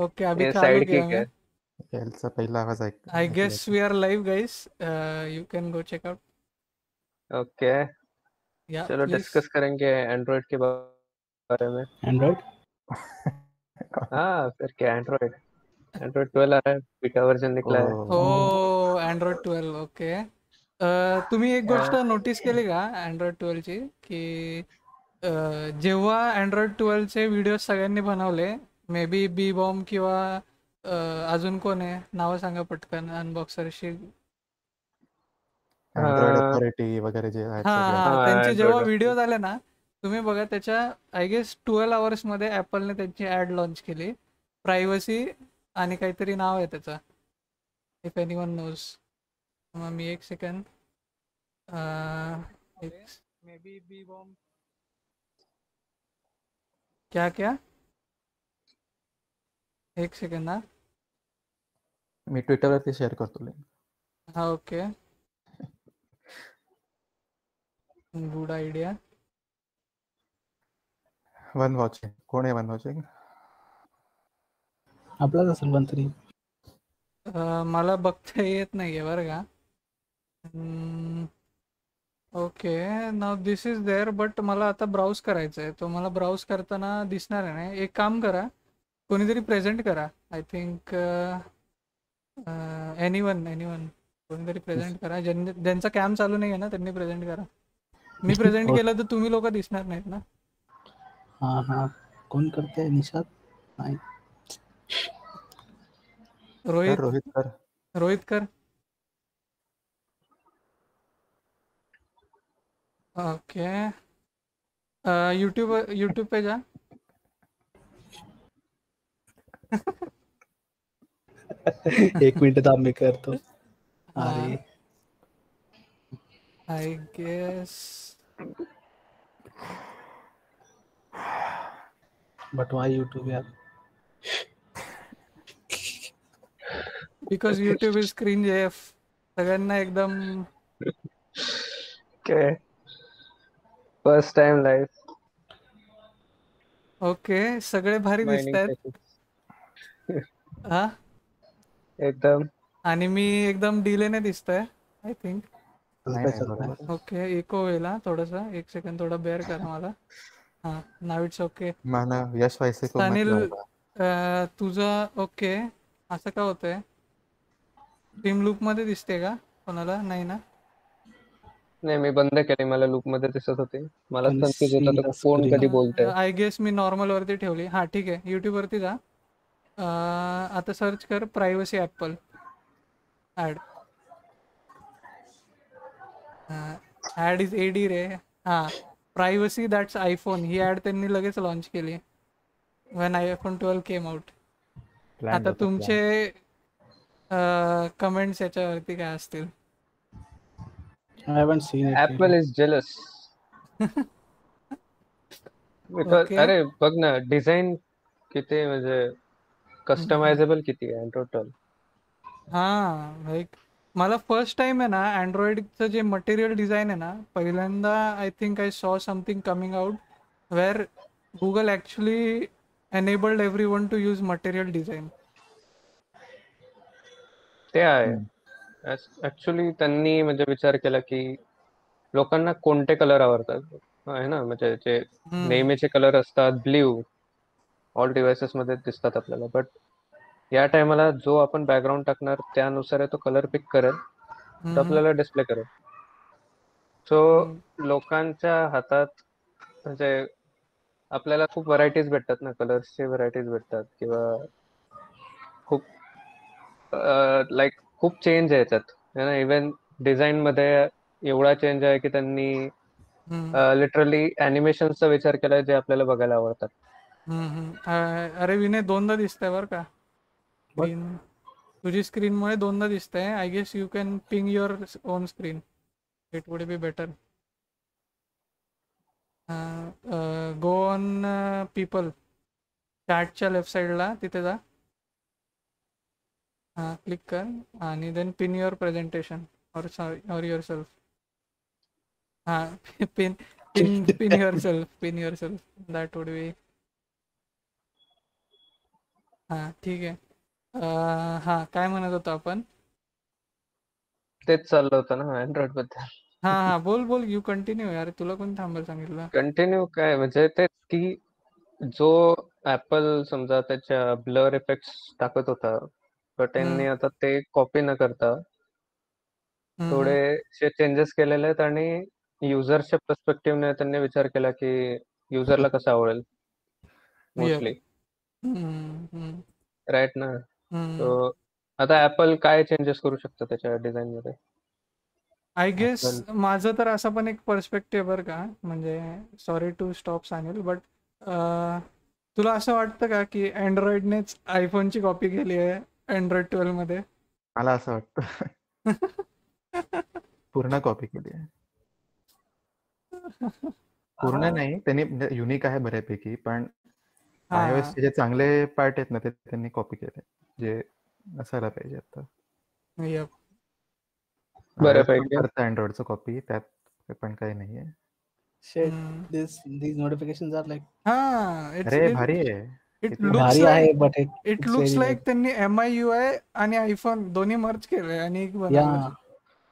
Okay अभी ये चालू साइड किया किक मैं. है. एलचा पहिला आवाज I ऐकला guess we are live, guys. You can go check out. Okay, Yeah, चलो please. डिस्कस करेंगे एंड्रॉइड के बारे में. एंड्रॉइड हाँ फिर क्या, एंड्रॉइड एंड्रॉइड 12 आ रहा है, बीटा वर्जन निकला है. Oh, Android 12. ओके. तुम्ही एक गोष्ट नोटीस केली का Android 12 ची की जेव्हा Android 12 चे व्हिडिओ सगळ्यांनी बनवले, मे बी बी बॉम्ब किंवा अजून कोण आहे, नावं सांगा पटकन अनबॉक्सरशी. अँड्रॉइड अथॉरिटी वगैरे जे आहेत हा सगळे. हा त्यांचे जेव्हा Android व्हिडिओ झाले ना, तुम्ही बघा त्याच्या आय गेस 12 आवर्स मध्ये ऍपलने त्यांची ऍड लॉन्च केली, प्रायव्हसी आणि काहीतरी नाव आहे त्याचा, इफ एनीवन नोज. मग मी एक second, maybe be bomb क्या क्या, एक सेकंड ना. मी ट्विटरवरती शेअर करतो लिंक. हा okay, good idea. One watching कोण आहे? वन वॉचिंग आपलाच असेल पण तरी. मला बघता येत नाहीये बरं का. ओके, नाव दिस इज देअर, बट मला आता ब्राउज करायचं आहे. तो मला ब्राउज करताना दिसणार आहे ना. एक काम करा, कोणीतरी प्रेझेंट करा. आय थिंक एनीवन कोणीतरी प्रेझेंट करा. ज्यांचा कॅम चालू नाही आहे ना त्यांनी प्रेझेंट करा. मी प्रेझेंट केलं तर तुम्ही लोक दिसणार नाहीत ना. हा हा, कोण करते? निशाद? नाही. रोहित रोहित कर. रोहित कर. ओके, यूट्यूब पे जा. एक मिनिट थांब, मी करतो. अरे I guess but why YouTube यार? Because YouTube is cringe af. सगळ्यांना एकदम okay, first time life okay, सगळे भारी दिसत मायनिंग आहेत. सेशन हा, एकदम. आणि मी एकदम डिलेने दिसतोय आय थिंक. नाही नाही बरोबर आहे. ओके, इको होईल थोडंसं, एक सेकंड थोडं बेअर करा मला. हां, नाव इट्स ओके. मला यश व्हायचे खूप अनिल, म्हटलं होतं. तुझं ओके, असं का होतंय? स्ट्रीम लूप मध्ये दिसते का कोणाला? नाही ना. नाही, मी बंद केले, मला लूप मध्ये दिसत होते. मला Can कन्फ्युज see होत the होतं कोण screen. कधी बोलतंय. आय गेस मी नॉर्मल वरती ठेवली. हां ठीक आहे, यूट्यूब वरती जा. आता सर्च कर privacy Apple ad. Ad is A D रे. हां, प्रायव्हसी दॅट्स आयफोन, ही ॲड त्यांनी लगेच लॉन्च केली व्हेन आयफोन 12 केम आउट. आता तुमचे कमेंट्स याच्यावरती काय असतील? I haven't seen it apple really. Is jealous because okay. अरे बघ ना, डिझाईन किती म्हणजे कस्टमायझेबल किती आहे अँड्रॉइड 12. हां, लाईक मला फर्स्ट टाइम आहे ना अँड्रॉइडचं जे मटेरियल डिझाईन आहे ना, पहिल्यांदा I think I saw something coming out where Google actually enabled every one to use material design. ते आहे ऍक्च्युली. त्यांनी म्हणजे विचार केला की लोकांना कोणते कलर आवडतात, आहे ना. म्हणजे जे नेहमीचे कलर असतात ब्ल्यू, ऑल डिव्हायसेस मध्ये दिसतात आपल्याला, बट या टायमाला जो आपण बॅकग्राऊंड टाकणार त्यानुसार तो कलर पिक करेल, तो आपल्याला डिस्प्ले करेल. सो लोकांच्या हातात म्हणजे आपल्याला खूप व्हरायटीज भेटतात ना, कलर्सचे व्हरायटीज भेटतात, किंवा खूप लाईक खूप चेंज आहे याच्यात, है ना. इव्हन डिझाईन मध्ये एवढा चेंज आहे की त्यांनी लिटरली ॲनिमेशनचा विचार केलाय जे आपल्याला बघायला आवडतात. अरे विनय, दोनदा दिसतंय बरं का स्क्रीन. तुझी स्क्रीनमुळे दोनदा दिसतंय. I guess you can ping your own screen, it would be better. Go on people, चॅटच्या लेफ्ट साईडला तिथे जा. हां, क्लिक कर आणि then pin your presentation or yourself. हां, pin yourself, that would be. हा ठीक आहे. हा काय म्हणत होतो आपण? तेच चाललं होतं ना अँड्रॉइड बद्दल. हा हा बोल बोल, यू कंटिन्यू यार, तुला कोण थांबायला सांगितलं? कंटिन्यू काय म्हणजे तेच की जो ऍपल समजा त्याच्या ब्लर इफेक्ट्स टाकत होता, तर त्यांनी आता ते कॉपी न करता हम्म. थोडेसे चेंजेस केलेले आहेत आणि युजरच्या पर्स्पेक्टिव्हने त्यांनी विचार केला की युजरला कसं आवडेल Yep. मोस्टली, हम्म, हम्म, राईट ना. हम्म. सो आता ऍपल काय चेंजेस करू शकतं त्याच्या डिझाईन मध्ये? आय गेस Apple माझं तर असं पण एक पर्स्पेक्टिव्ह बरं का, म्हणजे sorry to stop Sanil, but तुला असं वाटतं का की अँड्रॉइडनेच आयफोनची कॉपी केली आहे अँड्रॉइड 12 मध्ये? मला असं वाटतं पूर्ण कॉपी केली आहे. पूर्ण नाही, त्यांनी युनिक आहे बऱ्यापैकी, पण हा iOS चे जे चांगले पार्ट आहेत ना ते त्यांनी कॉपी केले, जे असायला पाहिजे आता. yep. iOS पण बऱ्यापैकी. करतं अँड्रॉइडचं कॉपी, त्यात पण काही नाहीये. Shit, hmm. these notifications are like हा अरे भारी आहे. इट किती लुक्स भारी आहे, like but it it's looks very like like त्यांनी MIUI आणि आयफोन दोन्ही मर्ज केले आणि एक बनवलं. yeah.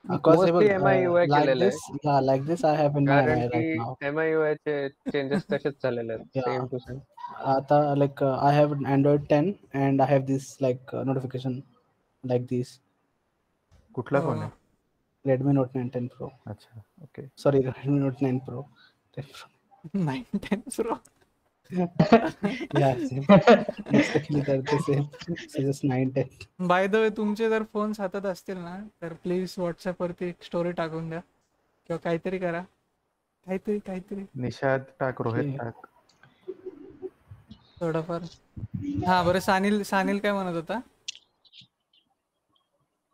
Because mostly MIUI like केलेलं आहे, this, yeah, like this I have in my कारण eye की right now. MIUI चे चेंजेस तसेच झालेले आहेत, Yeah. Same to same. आता like I have an Android 10 and I have this like notification like this. कुठला फोन आहे? Redmi Note 9 10 Pro. अच्छा, okay. Sorry, Redmi Note 9 Pro. 10 Pro. 9 10 Pro. Yeah, same. Exactly the same. So just 9 10. By the way, तुमचे जर phones हातात असतील ना तर please व्हॉट्सअपवरती एक स्टोरी टाकून द्या किंवा काहीतरी करा, काहीतरी निषाद टाक, रोहित Okay. टाक. थोडंफार. हा बरं, सानिल काय म्हणत होता?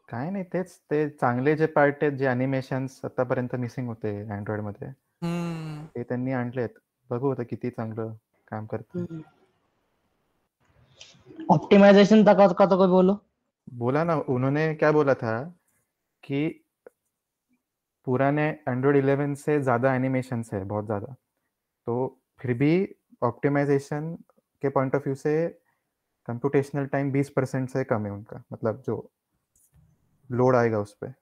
काय नाही, तेच ते चांगले जे पार्ट आहेत, जे अॅनिमेशन्स आतापर्यंत मिसिंग होते अँड्रॉइड मध्ये, ते त्यांनी आणलेत. बघू आता किती चांगलं काम करतं. ऑप्टिमाइजेशन तक का तो कोई बोलो। बोला ना, उन्होंने क्या बोला था कि पुराने एंड्रॉइड 11 से ज़्यादा एनिमेशंस है, बहुत ज़्यादा, तो फिर भी ऑप्टिमाइजेशन के पॉइंट ऑफ व्यू से कंप्यूटेशनल टाइम 20% से कम है उनका, मतलब जो लोड आएगा उस पर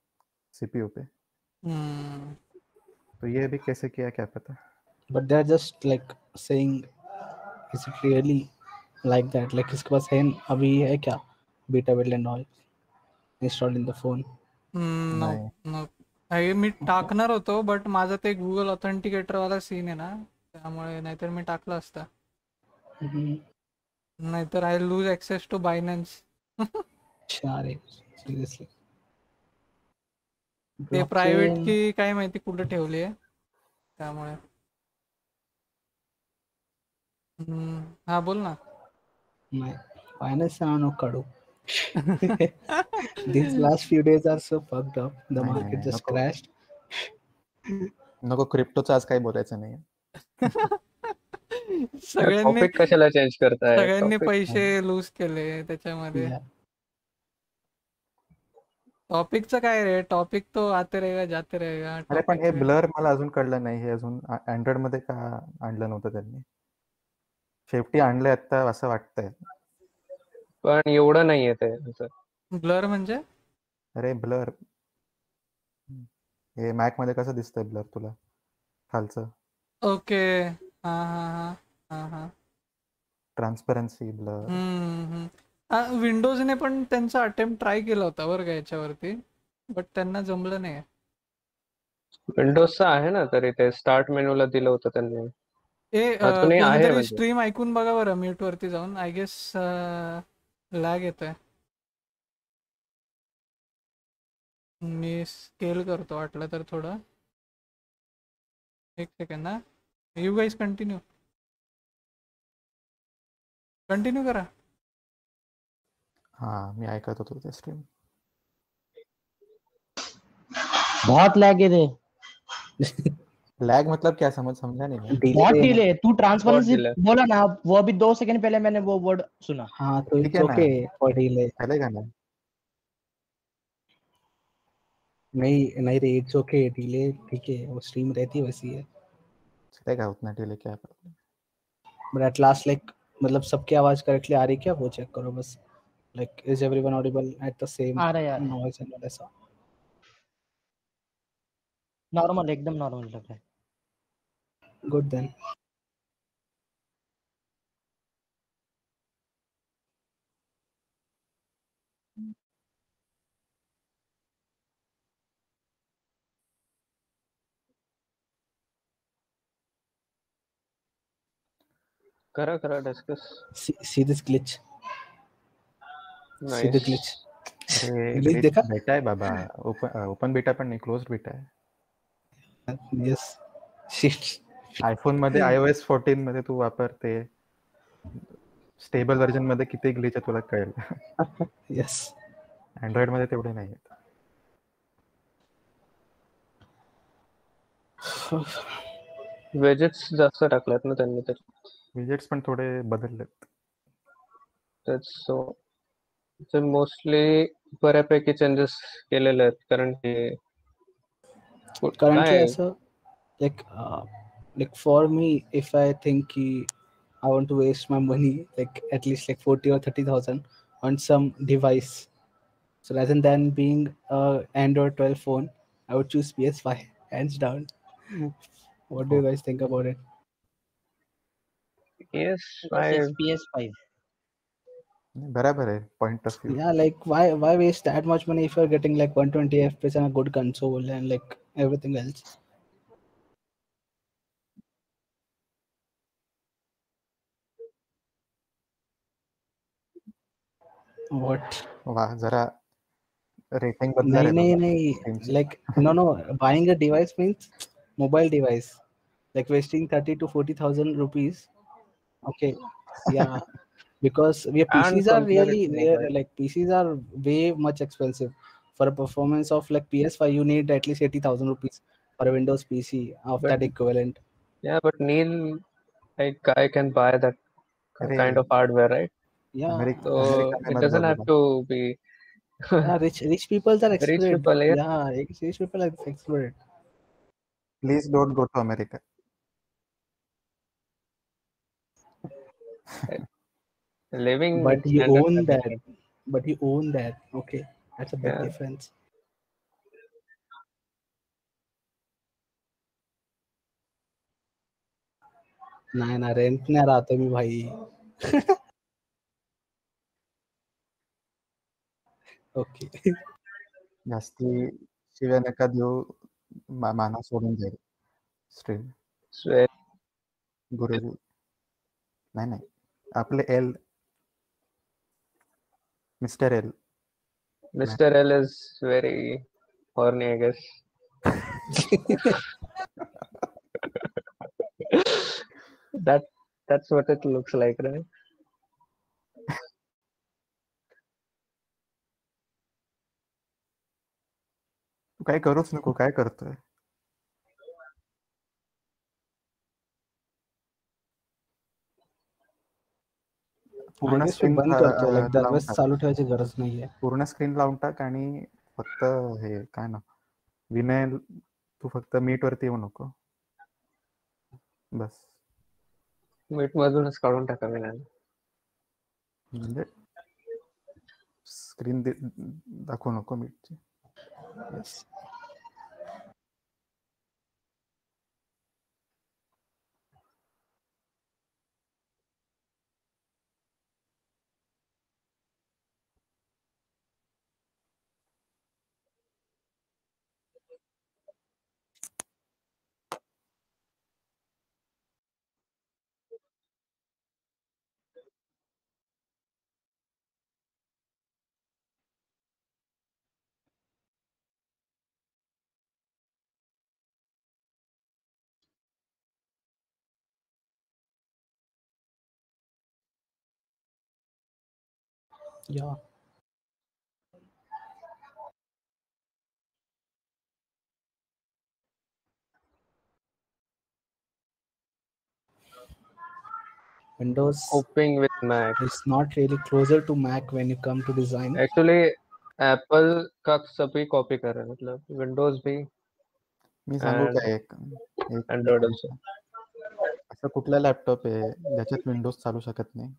सीपीयू पे। तो ये अभी कैसे किया क्या पता। But they're just like saying, is it really like that? Like इसके पास है अभी है क्या beta build and all installed in the phone? No नाही. नो, मी टाकणार होतो बट माझं ते गुगल ऑथेंटिकेटर वाला सीन आहे ना, त्यामुळे नाहीतर मी टाकलं असतं. नाहीतर आय लूज ऍक्सेस टू बायनान्स. अरे seriously. ते प्रायव्हेट Blockchain. की काय माहिती कुठे ठेवली आहे, त्यामुळे. हा बोल ना. नाही, finance no kadu. These last few days are so fucked up. The नाही, market नाही, just नको crashed. नको, क्रिप्टोचं आज काही बोलायचं नाही. सगळ्यांनी टॉपिक कशाला चेंज करताय? सगळ्यांनी टॉपिक पैसे लूज केले त्याच्यामध्ये. Yeah. टॉपिकचं काय रे, टॉपिक तो आते रहेगा जाते रहेगा. अरे पण हे टॉपिक ब्लर मला अजून कळलं नाही, हे अजून अँड्रॉइड मध्ये का आणलं नव्हतं त्यांनी. शेवटी आणलंय आता असं वाटतंय. पण एवढं नाहीये ते असं. ब्लर म्हणजे? अरे ब्लर, हे मॅक मध्ये कसं दिसतंय ब्लर तुला खालचं? ओके, हा हा हा हा हा. Transparency blur. विंडोजने पण त्यांचा अटेम्प्ट ट्राय केला होता बरं का याच्यावरती, बट त्यांना जमलं नाही. विंडोजचं आहे ना, तरी ते स्टार्ट मेनूला दिलं होतं त्यांनी. अजूनही आहे कोणीतरी म्हणजे. स्ट्रीम ऐकून बघा बरं म्यूट वरती जाऊन. आय गेस लॅग येतोय. मी स्केल करतो वाटलं तर थोडं. एक सेकंड ना, यू गाईज कंटिन्यू करा. हाँ, मैं ऐकत होतो ते स्ट्रीम. बहुत लैग है थे। लैग मतलब क्या, समझा नहीं मैं. बहुत Delay. डिले। तू बहुत ट्रांसपेरेंसी delay. बोला ना, वो अभी 2 सेकंड पहले मैंने वो वर्ड सुना। हाँ तो ठीक it's है ना, okay for delay. चलेगा ना. नहीं नहीं रे, it's okay delay, ठीक है, वो stream रहती है वैसी है. चलेगा उतना डिले, क्या problem. But at last like मतलब सबकी आवाज करेक्टली आ रही क्या वो चेक करो बस, like is everyone audible at the same आ रहा है यार, नॉइज एंड ऐसा। नॉर्मल, एकदम नॉर्मल लग रहा है। Good then. करा discuss. see this glitch, see the nice. glitch, अरे glitch ग्लिच देखा? बेटा है बाबा, ओपन बेटा पण नाही, क्लोज्ड बेटा आहे. yes shit. आयफोन मध्ये iOS 14 मध्ये तू वापरते, स्टेबल व्हर्जन मध्ये किती ग्लिच आहे तुला कळेल. yes अँड्रॉइड मध्ये तेवढे नाही आहेत. वेजेट्स जास्त टाकल्यात ना त्यांनी तर, विजेट्स पण थोडे बदललेत. सो मोस्टली बऱ्यापैकी चेंजेस केलेले आहेत, कारण की currently काय ऐसा like for me if I think ki I want to waste my money like at least like 40 or 30,000 on some device, so rather than being a Android 12 phone I would choose PS5 hands down. What do you guys think about it? Yes This is PS5. बराबर आहे point of view. Yeah, like why waste that much money if you're getting like 120 FPS and a good console and like everything else? What? वा, जरा rating बदला रे नहीं बाबा नहीं स्टीमची. like no buying a device means mobile device, like wasting 30 to 40,000 rupees. Okay, yeah, because and PCs are compare it really to mobile. like PCs are way much expensive. For a performance of like PS5 you need at least 80,000 rupees for a Windows PC of But that equivalent. yeah, but Neil, like I can buy that अरे kind of hardware, right? Yeah, America So में it मत doesn't जा have Baba. to be yeah, rich people are rich excluded. people here. Yeah, rich people are excluded. Please don't go to America. Living But you standards are own that. different. But you own that. Okay, that's a big Yeah. difference. नाही ना, rent नाही राहतो मी भाई. Okay. जास्ती शिव्या नका देऊ, माना सोडून जाईल स्ट्रीम. So, गुरुजी नाही नाही, आपले L, mister L. Mr. L is very horny, I guess. that that's what it looks like, right? तू काय करूच नको, काय करतोय. आय पूर्ण गेस मी स्क्रीन बंद करतोय, लाईक लावून दरवेळेस टाक, चालू ठेवायची गरज नाहीये. पूर्ण स्क्रीन लावून टाक आणि फक्त हे काय ना, विनय तू फक्त मीट वरती येऊ नको बस. मीट मधूनच काढून टाका मी नाही. म्हणजे स्क्रीन दाखवू नको मीटची. Yes. Yeah. Windows Coping with Mac. is not really closer to Mac when you come to design. Actually, Apple का सभी कॉपी कर रहे हैं, मतलब Windows भी मी सांगू and काय, एक Android also. असं कुठला लॅपटॉप आहे ज्याच्यात विंडोज चालू शकत नाही?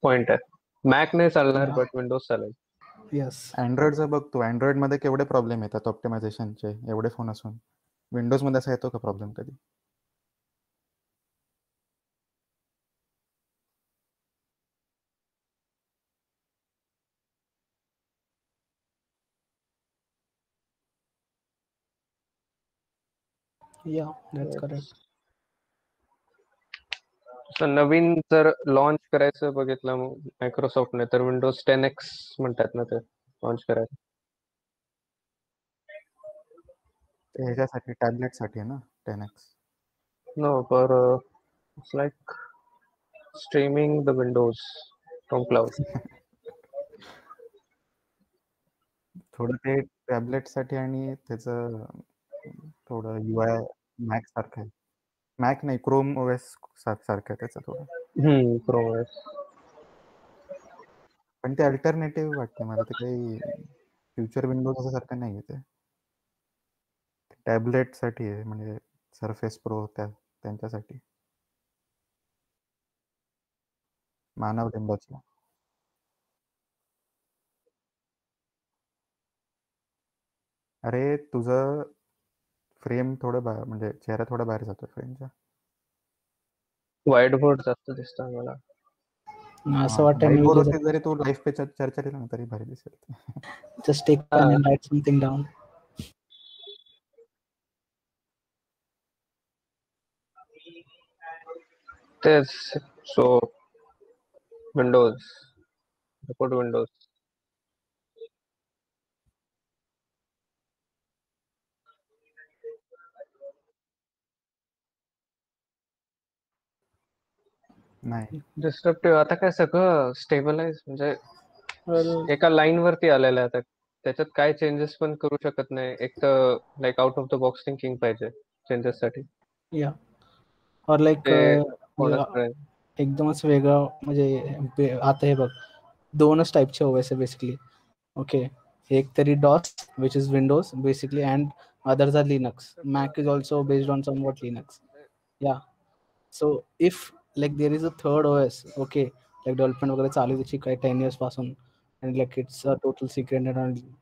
पॉइंट आहे. मॅक नाही चालणार, Yeah. बट विंडोज चालेल. Yes. अँड्रॉइडचं बघतो, अँड्रॉइडमध्ये केवढे प्रॉब्लेम येतात ऑप्टिमायझेशनचे, एवढे फोन असून. विंडोजमध्ये असा येतो का प्रॉब्लेम कधी? Yeah, that's correct. नवीन जर लॉन्च करायचं बघितलं मायक्रोसॉफ्टने, तर विंडोज 10X म्हणतात ना ते लॉन्च करायचं. ते ह्याच्यासाठी टॅबलेटसाठी आहे ना 10X? नो, पर it's like streaming the Windows from cloud. थोडं ते टॅबलेटसाठी आणि त्याचं थोडं UI मॅक सारखं आहे. मॅक नाही, क्रोम OS सारखं आहे त्याचं थोडं. Chrome OS. पण ते अल्टरनेटिव्ह वाटते मला, ते काही फ्युचर विंडोज सारखं नाही आहे ते. टॅबलेटसाठी आहे, म्हणजे सरफेस प्रो त्यांच्यासाठी. मानव लिंबाचा. अरे तुझं फ्रेम थोडं म्हणजे चेहरा थोडा बाहेर जातो फ्रेमच्या. व्हाईट बोर्ड जास्त दिसतं मला. असं वाटतं व्हाईट मी बोर्डवरती जरी तू लाईफ पे चर्चा केला ना तरी भारी दिसेल. just take pen and write something down. तेच. सो विंडोज, सपोर्ट विंडोज. नाही, डिस्ट्रप्टिव्ह आता काय सगळं स्टेबलाइज, म्हणजे Well, एका लाईन वरती आलेलं आहे आता. त्याच्यात काय चेंजेस पण करू शकत नाही. एक तर like out of the box thinking पाहिजे चेंजेस साठी. yeah. Or like ते yeah, कोणाकडे एकदमच वेगळं म्हणजे आता हे बघ, दोनच टाईपचे ओएस आहे बेसिकली. ओके, एक तरी DOS which is Windows basically, and others are Linux. Mac is also based on somewhat Linux. Yeah so if like there is a third OS, okay, like development वगैरे चालू आहे त्याची काही 10 years पासून, and like it's a total secret,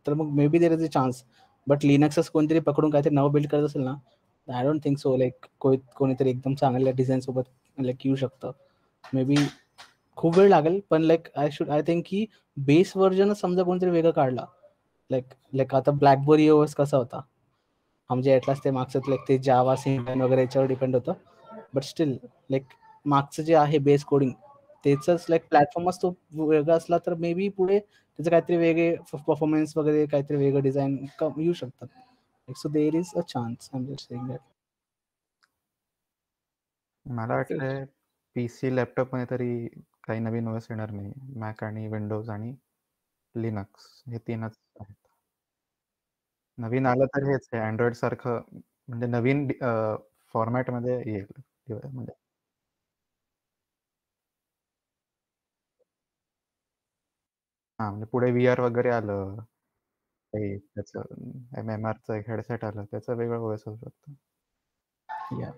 तर मग maybe there is a chance. But लिनक्सच कोणतरी पकडून काहीतरी नवं बिल्ड करत असेल ना, I don't think so like कोणीतरी एकदम चांगल्या डिझाईन सोबत लाईक येऊ शकतं. मे बी खूप वेळ लागेल, पण लाईक आय थिंक की बेस व्हर्जनच समजा कोणतरी वेगळं काढला, लाईक आता ब्लॅकबेरी ओएस कसा होता, म्हणजे ॲटलास ते मागचं लाईक ते जावा सिम्बन वगैरे याच्यावर डिपेंड होतं. बट स्टील लाईक मागचं जे आहे बेस कोडिंग त्याचंच लाईक प्लॅटफॉर्मच तो वेगळा असला तर मे बी पुढे त्याचं काहीतरी वेगळे परफॉर्मन्स वगैरे काहीतरी वेगळं डिझाईन येऊ शकतात. So there is a chance. I am just saying that. मला वाटतंय PC लॅपटॉपमध्ये तरी काही नवीन OS येणार नाही. मॅक आणि विंडोज आणि लिनक्स हे तीनच आहेत. नवीन आलं तर हेच आहे अँड्रॉइड सारखं, म्हणजे नवीन फॉर्मॅटमध्ये येईल म्हणजे. हां, म्हणजे पुढे VR वगैरे आलं, काही त्याचं MMRचं एक हेडसेट आलं, त्याचं वेगळं OS होऊ शकतं. या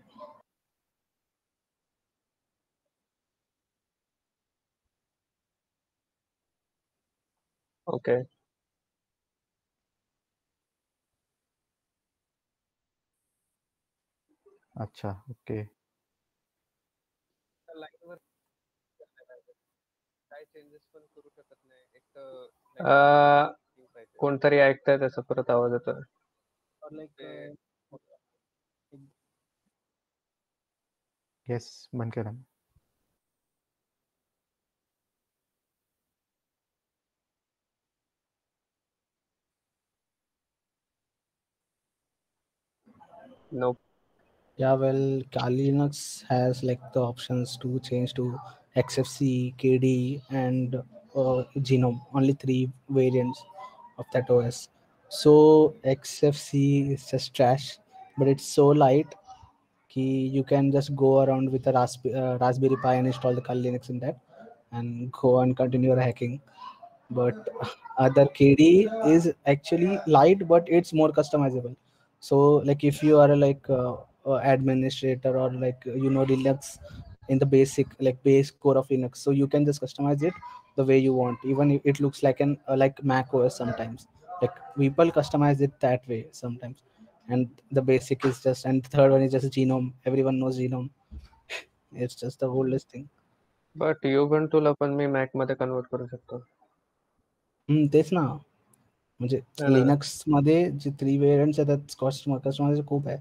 ओके. अच्छा, ओके. लाईन वर काय चेंजेस पण करू शकत नाही. एक तर कोणतरी ऐकताय त्याचा परत आवाज येतोय. येस, बंद केलं. No. Yeah, well, Kali Linux has like the options to change to XFC, KD, and Genome. Only 3 variants of that OS. So XFC is just trash, but it's so light कि you can just go around with a Raspberry Pi and install the Kali Linux in that and go and continue your hacking. But other KD is actually light, but it's more customizable. So like if you are like administrator or like Linux in the basic like base core of Linux. So you can just customize it the way you want. Even if it looks like an like Mac OS sometimes. Like people customize it that way sometimes. And the basic is just, and the third one is just GNOME. Everyone knows GNOME. It's just the oldest thing. But युगंटूला पण मी Mac मध्ये convert करू शकतो. तेच ना, म्हणजे है ना? लिनक्स मध्ये जे 3 वेरियंट्स आहेत त्यात कस्टमायझेशन खूप आहे.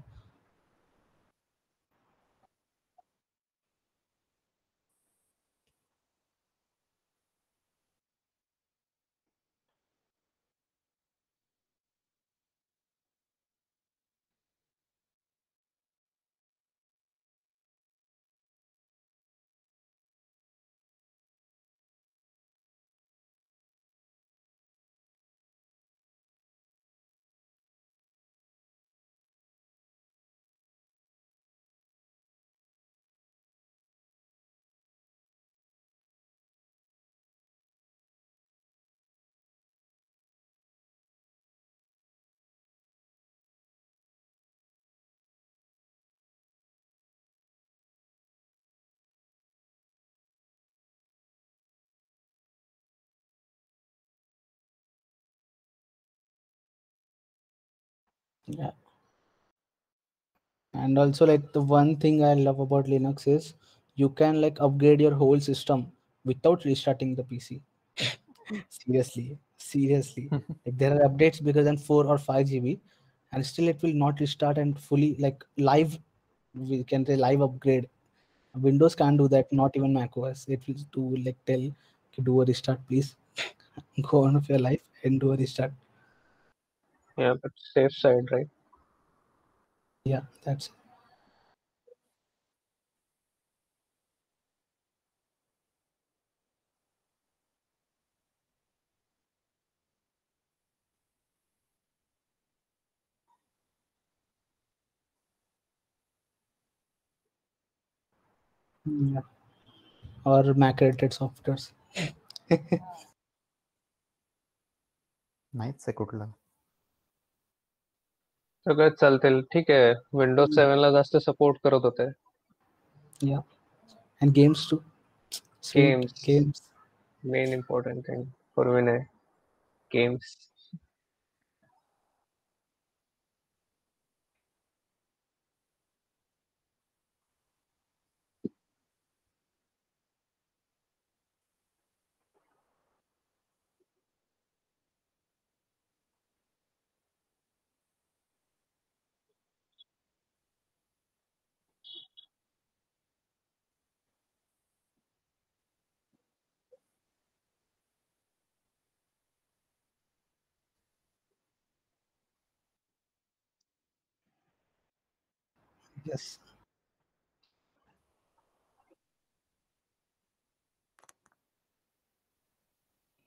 Yeah. And also like the one thing I love about Linux is you can like upgrade your whole system without restarting the PC. Seriously. Like there are updates bigger than 4 or 5 GB and still it will not restart and fully like live, we can say live upgrade. Windows can't do that, not even Mac OS. It will do like tell "Okay, do a restart please." Go on with your life and do a restart. Yeah, but safe side, right? Yeah, that's yeah. Or Mac related softwares. नाहीच आहे कुठला. सगळं चालतील. ठीक आहे. Windows 7 ला जास्त support करत होते. Yeah. And games too. Sweet Games. games. Main important thing for Vinay. Games. Yes.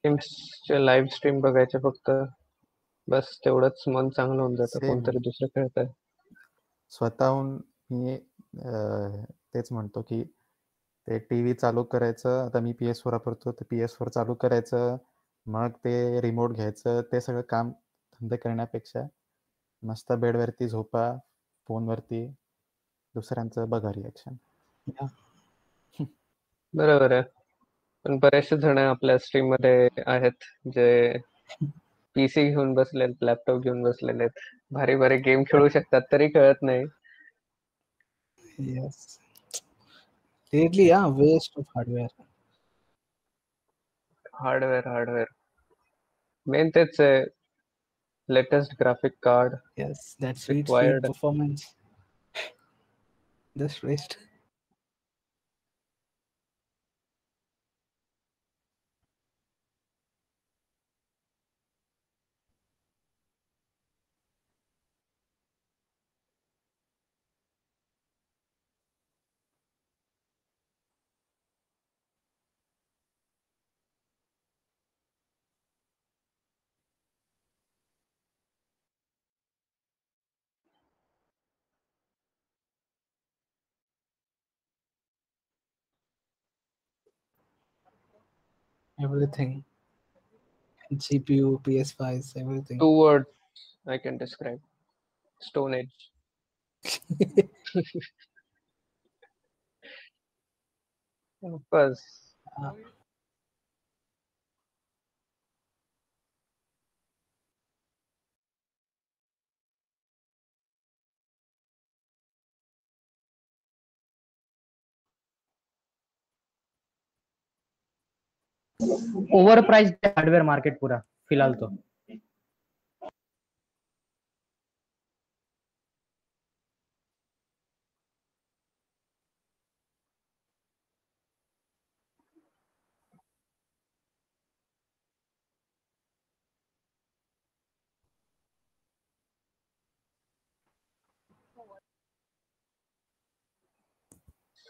गेम्सचे लाईव्ह स्ट्रीम बघायचे फक्त. बस तेवढंच मन चांगलं होऊन जातं. सेम कोणतरी दुसरं खेळतंय. स्वतःहून मी तेच म्हणतो की ते टीव्ही चालू करायचं. आता मी PS4 वापरतो तर PS4 चालू करायचं, मग ते रिमोट घ्यायचं, ते सगळं काम धंदे करण्यापेक्षा मस्त बेडवरती झोपा, फोनवरती दुसऱ्यांचं बघा रिॲक्शन. Yeah. बरोबर आहे. पण बरेचसे जण आपल्या स्ट्रीम मध्ये आहेत जे पीसी घेऊन बसलेत, लॅपटॉप घेऊन बसलेले आहेत. भारी भारी गेम खेळू शकतात तरी कळत नाही. Yes. Lately, yeah, waste of hardware. Hardware main तेच आहे. Latest graphic card Yes, that sweet required. performance. Just waste. Everything. GPU, PS5s, everything. 2 words I can describe. Stone Age. बस ओवर प्राइस हार्डवेयर मार्केट पूरा फिलहाल तो।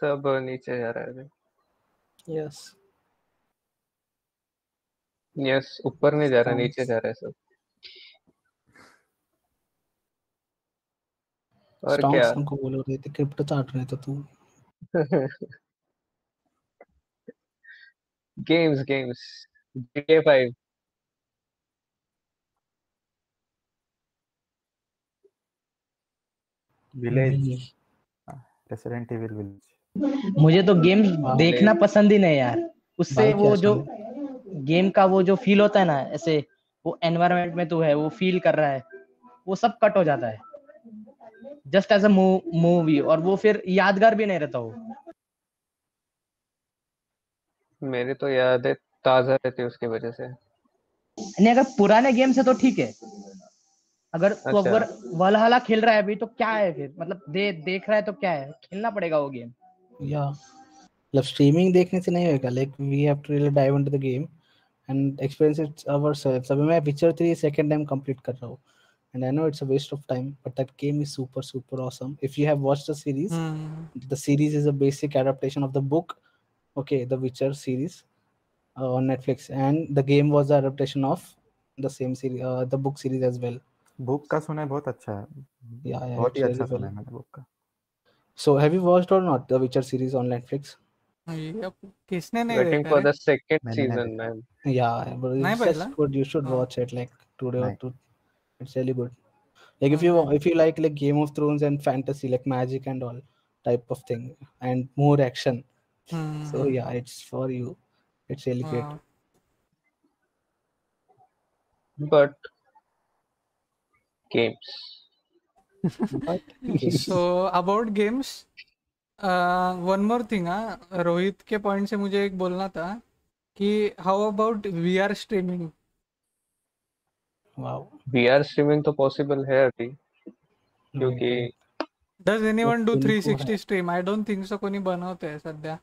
सब नीचे जा रहा है अभी। Yes. यस, ऊपर नहीं जा रहा, Stocks. नीचे जा रहा है सब। और क्या? Stocks हमको बोल रहे थे, क्रिप्टो चाट रहे थे तू। Games games GTA 5 village, resident evil village. मुझे तो गेम हाँ। देखना पसंद ही नहीं यार, उससे भाई वो क्या जो सुन, गेम का वो जो फील होता है ना, ऐसे वो एनवायरनमेंट में तू है, वो फील कर रहा है, वो सब कट हो जाता है जस्ट एज अ मूवी, और वो फिर यादगार भी नहीं रहता वो। मेरी तो यादें ताजा रहती है उसकी वजह से। नहीं, अगर पुराने गेम से तो ठीक है, अगर तू अच्छा, अगर वलहला खेल रहा है अभी तो क्या है फिर, मतलब देख रहा है तो क्या है, खेलना पड़ेगा वो गेम। या मतलब स्ट्रीमिंग देखने से नहीं होगा, like we have to really dive into the game and experience it ourselves. अभी मैं विचर 3 सेकंड टाइम कंप्लीट कर रहा हूँ, and I know it's a waste of time, but that game is super super awesome. If you have watched the series is a basic adaptation of the book, okay, the Witcher series on Netflix, and the game was the adaptation of the same series, the book series as well. Book का सुना है बहुत अच्छा है। Yeah, बहुत ही it's अच्छा really सुना well. है मैंने बुक का। So have you watched or not the Witcher series on Netflix? ये अब किसने नहीं वेटिंग देखा फॉर रे? द सेकंड मैंने नहीं सीजन देखा। मैन। Yeah, but नहीं it's पहला? just good. You should हाँ, watch it like today or हाँ, two. It's really good. Like हाँ, नहीं। if you like Game of Thrones and fantasy, like magic and all type of thing, and more action. So yeah, it's for you. It's really great. हाँ, but games But so about games, one more thing. हाँ, रोहित के point से मुझे एक बोलना था कि how about VR streaming? wow. VR streaming तो पॉसिबल है अभी, Right, क्योंकि right. डज एनीवन डू तुमको 360 है stream? I don't think so कोणी बनवते आहे सध्या।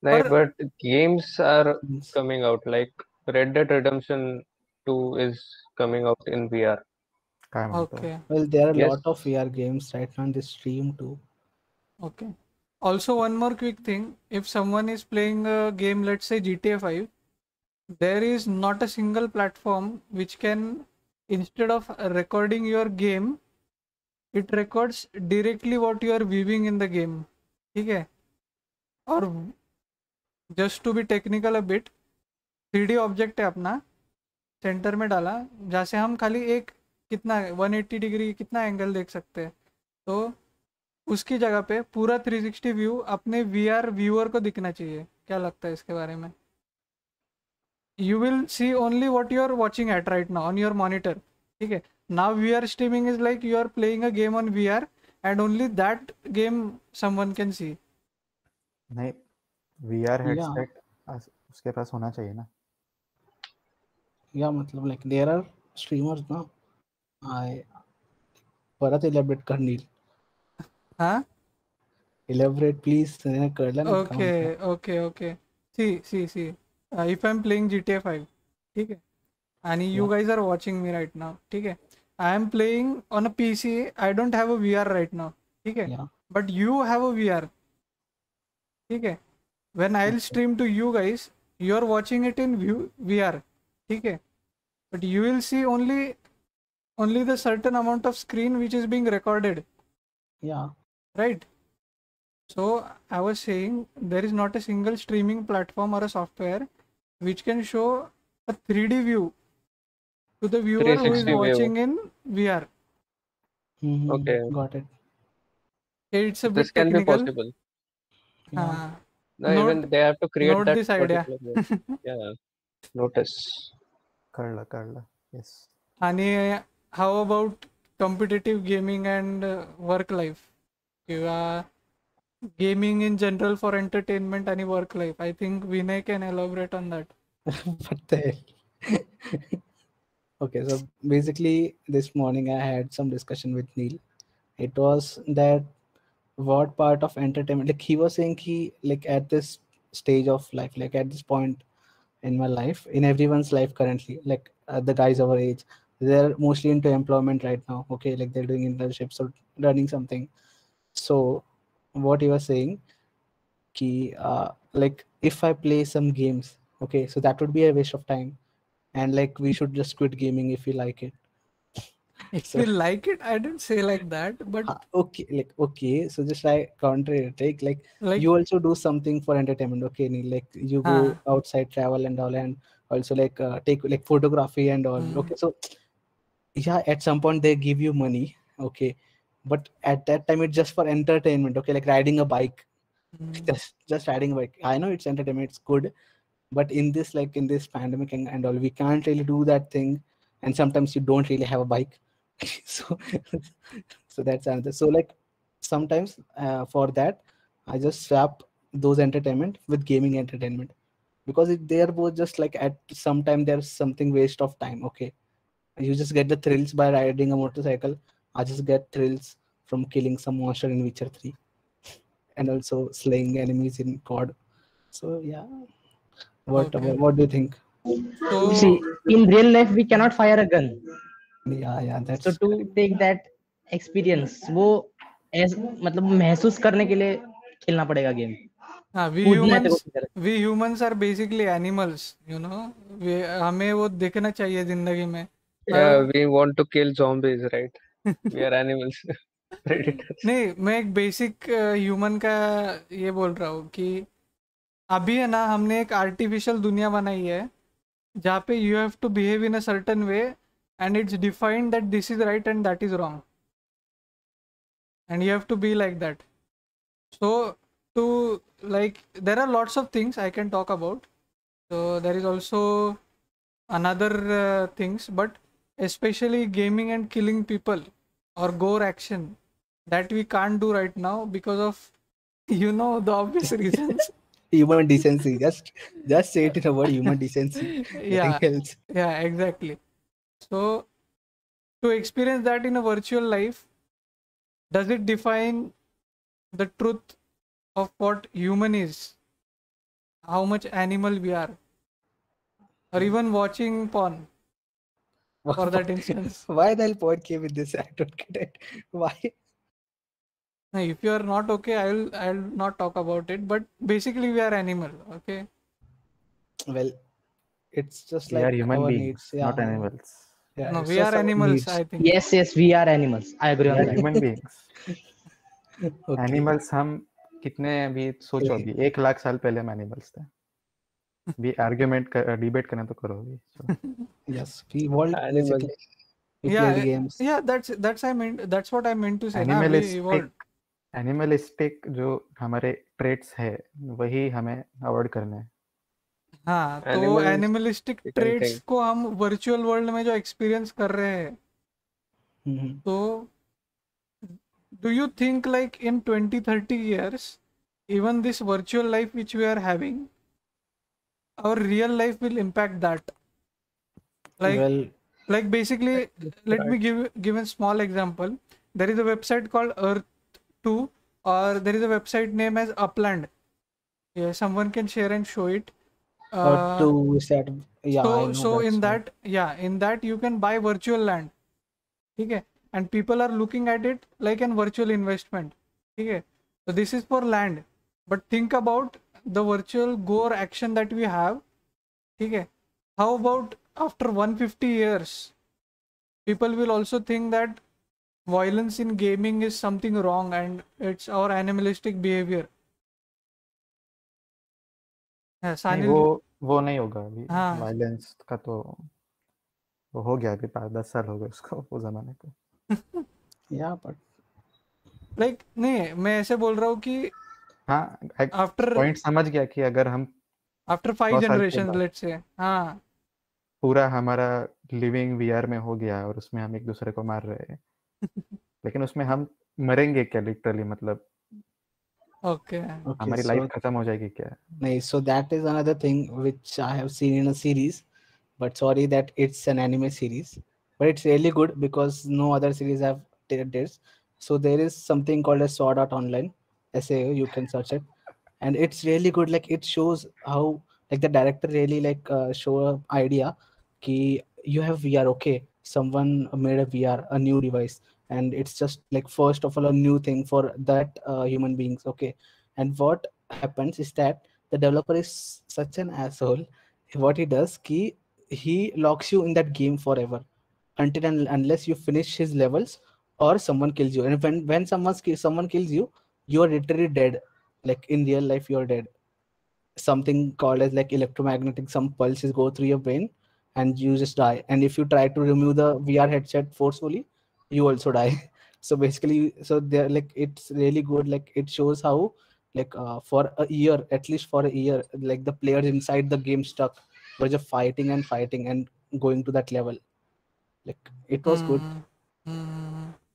नहीं, पर but games are means- coming out like Red Dead Redemption 2 is coming out in VR. काय म्हणतो? Okay, well, there are a Yes, lot of VR games right now in the stream too. okay. Also, one more quick thing. If someone is playing a game, let's say GTA 5, there is not a single platform which can, instead of recording your game, it records directly what you are viewing in the game. ठीक है? और just to be technical a bit, 3D object है अपना, centre में डाला, जहाँ से हम खाली एक कितना 180 डिग्री कितना एंगल देख सकते हैं, तो उसकी जगह पे पूरा 360 व्यू अपने VR व्यूअर को दिखना चाहिए। क्या लगता है इसके बारे में? You will see only what you are watching at right now on your monitor. ठीक है? Now VR streaming is like you are playing a game on VR and only that game someone can see. नहीं, VR Yeah, headset उसके पास होना चाहिए ना। yeah, मतलब like there are streamers now. I परत elaborate कर नील. हाँ, Elaborate please. मैंने कर लिया ना काम okay, क्या. okay, okay. See. If I'm playing GTA 5, ठीक है, and you Yeah, guys are watching me right now, ठीक है, I am playing on a PC. I don't have a VR right now, ठीक है, yeah. but you have a VR, ठीक है. When I'll Okay. stream to you guys, you are watching it in VR, ठीक है, but you will see only the certain amount of screen which is being recorded, Yeah. right? So I was saying there is not a single streaming platform or a software which can show a 3D view to the viewer who is 360 view. watching in VR. Okay. Got it. It's a This bit can be technical. possible. हाँ, No, even note they have to create note that this idea. particular way. Yeah, notice. कळलं yes. आणि how about competitive gaming and work life किंवा gaming in general for entertainment and work life? I think Vinay can elaborate on that. What the hell? Okay, so basically this morning I had some discussion with Neil. It was that what part of entertainment, like he was saying he, like at this stage of life, like at this point in my life, in everyone's life currently, like the guys our age, they're mostly into employment right now. Okay, like they're doing internships or learning something. So what he was saying, like if I play some games, okay, so that would be a waste of time, and like we should just quit gaming if we like it. If So you like it, I didn't say like that, but okay, like okay, so just like counter it, like like you also do something for entertainment, okay, Neil, like you go outside, travel and all, and also like take like photography and all. Okay, so yeah, at some point they give you money, okay, but at that time it's just for entertainment, okay, like riding a bike. Just riding a bike, I know it's entertainment, it's good, but in this, like in this pandemic and all, we can't really do that thing, and sometimes you don't really have a bike. So so that's another. So like sometimes for that I just swap those entertainment with gaming entertainment, because they are both just like at some time there's something waste of time. Okay, you just get the thrills by riding a motorcycle. I just get thrills from killing some monster in Witcher 3 and also slaying enemies in COD. So yeah, what okay. what do you think? See, So in real life we cannot fire a gun. Yeah, So that's to take that experience, वो मतलब महसूस करने के लिए खेलना पड़ेगा game. we कूदना है तो humans कोशिश करें. we humans are basically animals, you know. हमें वो देखना चाहिए जिंदगी में. Yeah, we want to kill zombies, right? We are animals, predators. नहीं, मैं एक बेसिक ह्यूमन का ये बोल रहा हूँ कि अभी है ना, हमने एक आर्टिफिशियल दुनिया बनाई है जहाँ पे you have to behave in a certain way and it's defined that this is right and that is wrong and you have to be like that. So to, like, there are lots of things I can talk about. So there is also another things, but especially gaming and killing people or gore action that we can't do right now because of the obvious reasons. human decency. Just say it in a word, human decency. Nothing else. Yeah, exactly. So to experience that in a virtual life, does it define the truth of what human is, how much animal we are, or even watching porn for that instance? Why the hell point came with this? I don't get it. Why? Now, if you are not okay, I'll not talk about it, but basically we are animal. Okay, Well, it's just We like are human our beings, needs. Yeah, not animals. yeah, no, it's we are just our animals, needs. I think. Yes, we are animals. I agree We on are that. human beings. Okay. Animals हम कितने अभी सोचो, अभी 1 लाख साल पहले हम animals थे. भी आर्ग्यूमेंट डिबेट करना तो करो अभी. Yes, we evolved Animals. basically. We played games. Yeah, that's what I meant to say. Na, we evolved. Animalistic जो हमारे ट्रेट्स है वही हमें अवॉइड करना है. हाँ, तो Animals, animalistic you can traits think. को हम वर्चुअल वर्ल्ड में जो एक्सपीरियंस कर रहे हैं, Mhm. तो do you think like in 20-30 years, even this virtual life which we are having, our real life will impact that? Like, Well, like basically, let me give a small example. There is a website called Earth 2, or there is a website named as Upland. Yeah, someone can share and show it. or to set. Yeah, I know So that. in that, in that you can buy virtual land. Okay, and people are looking at it like an virtual investment. Okay, so this is for land, but think about the virtual gore action that we have. Okay, how about after 150 years, people will also think that violence in gaming is something wrong and it's our animalistic behavior. नहीं, वो नहीं होगा अभी. हाँ. Violence का तो वो हो गया अभी 5-10 साल हो गए उसको, वो जमाने को. Yeah, but लाइक नहीं, मैं ऐसे बोल रहा हूँ कि हाँ, आफ्टर पॉइंट समझ गया कि अगर हम आफ्टर 5 100 साल के जनरेशन बाद लेट्स से, हाँ पूरा हमारा लिविंग वीआर में हो गया और उसमें हम एक दूसरे को मार रहे हैं, लेकिन उसमें हम मरेंगे क्या लिटरली, मतलब ओके Okay, हमारी so लाइफ खत्म हो जाएगी क्या? nice. So that is another thing which I have seen in a series, but sorry that it's an anime series, but it's really good because no other series have did this. So there is something called as Sword Art Online, SAO, you can search it, and it's really good. Like it shows how like the director really like show a idea ki you have VR, okay, someone made a VR, a new device, and it's just like first of all a new thing for that human beings, okay. And what happens is that the developer is such an asshole. What he does ki he locks you in that game forever until and unless you finish his levels or someone kills you. And when someone kills you, you are literally dead. Like in real life you're dead. Something called as like electromagnetic, some pulses go through your brain and you just die. And if you try to remove the VR headset forcefully, you also die. So basically, so they're like, it's really good. Like it shows how like for a year, at least for a year, like the players inside the game stuck were just fighting and fighting and going to that level. Like it was good.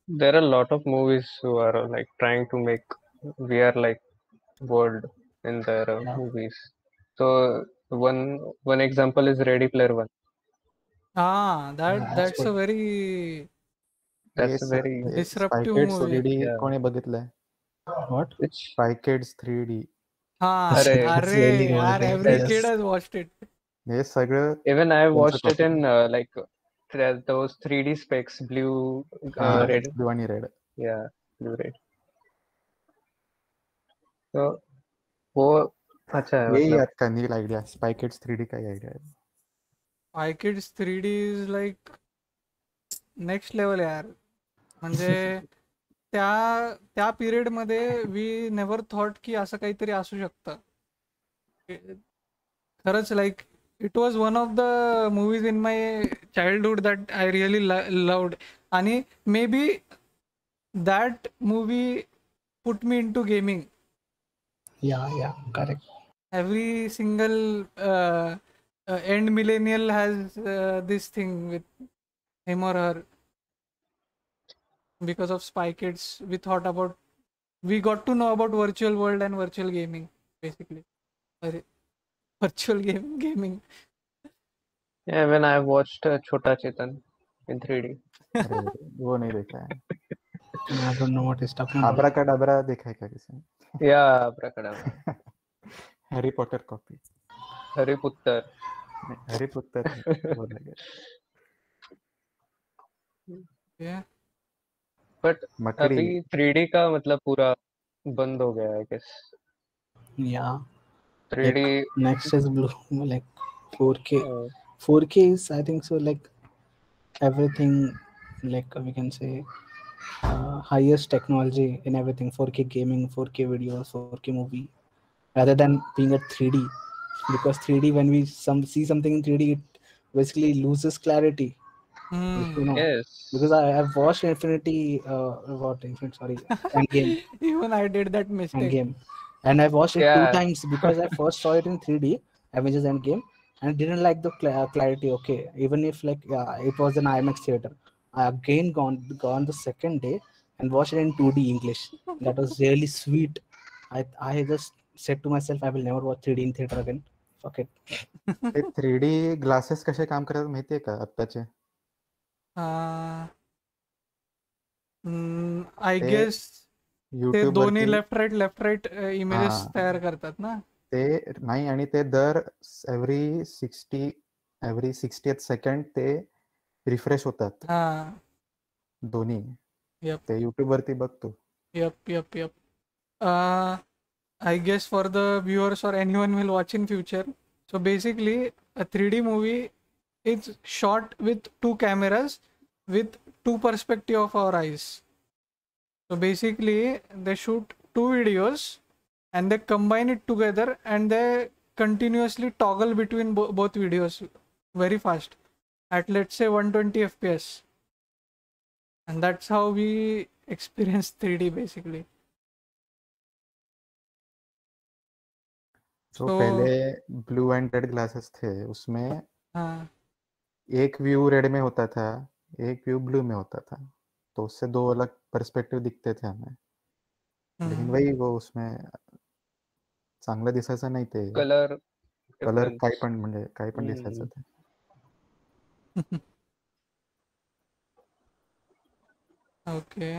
There are a lot of movies who are like trying to make VR like world in their Yeah. movies. So one example is Ready Player One. Ah, that's that's a good. very That's a very disruptive Kids movie. 3D Yeah. कोणी बघितलंय? What? which Spy Kids 3D. हाँ अरे It's really good. यार, Like, every yes. kid has watched it. हे सगळं even I त्यांचं watched it copy. in like those 3D specs, blue, हाँ, red. blue आणि red. Yeah, blue red. So वो अच्छा है यही मतलब याद का नील आइडिया, Spy Kids 3D का ही आइडिया है. Spy Kids 3D is like next level यार. म्हणजे त्या पिरियड मध्ये वी नेव्हर थॉट की असं काहीतरी असू शकतं. खरंच like it was one of the movies in my childhood that I really loved. आणि maybe that movie put me into gaming. Yeah, correct. Every single end millennial has this thing with him or her. Because of Spy Kids, we got to know about virtual world and virtual gaming, basically. Virtual gaming. yeah, when I watched Chota Chetan in 3D. अरे वो नहीं देखा है. I don't know what he's talking about. Abracadabra देखा है क्या किसी ने? Yeah, Abracadabra. Harry Potter copy. Harry Potter. Harry Potter वो लगे. Yeah. But मकड़ी. अभी 3D का मतलब पूरा बंद हो गया है, I guess. Yeah. 3D. Like, next is blue, like 4K. 4K is, I think so, like everything, like we can say highest technology in everything. 4K gaming, 4K videos, 4K movie, rather than being at 3D. Because 3D, when we see something in 3D, it basically loses clarity. You know, Yes. because I've watched Endgame. Even I did that mistake. Endgame, and I watched it Yeah. 2 times because I first saw it in 3D, Avengers Endgame, and didn't like the clarity. Okay, even if like it was an IMAX theater, I again gone the second day and watched it in 2D English. That was really sweet. I just said to myself, I will never watch 3D in theater again. Fuck it. ते 3D glasses कसे काम करतात माहितीये का आत्ताचे? I guess ते YouTube दोन्ही वरती लेफ्ट राईट इमेजेस हा. तयार करतात ना. ते नाही, आणि ते दर एव्हरी 60th सेकंड ते रिफ्रेश होतात हा. दोन्ही. Yep. ते YouTube वरती बघतो. Yep. I guess for the viewers or anyone will watch in future. So basically, a 3D movie is shot with 2 cameras with 2 perspective of our eyes. So basically, they shoot 2 videos and they combine it together and they continuously toggle between both videos very fast at let's say 120 FPS. And that's how we experience 3D basically. जो So पहले blue and red glasses थे उसमें हाँ एक view red में होता था, एक व्यू ब्लू में होता था, तो उससे दो अलग पर्सपेक्टिव दिखते थे हमें. लेकिन वही वो उसमें चांगलं दिसायचं नाही ते. Colour colour difference. काही पण म्हणजे काही पण दिसायचं ते. ओके.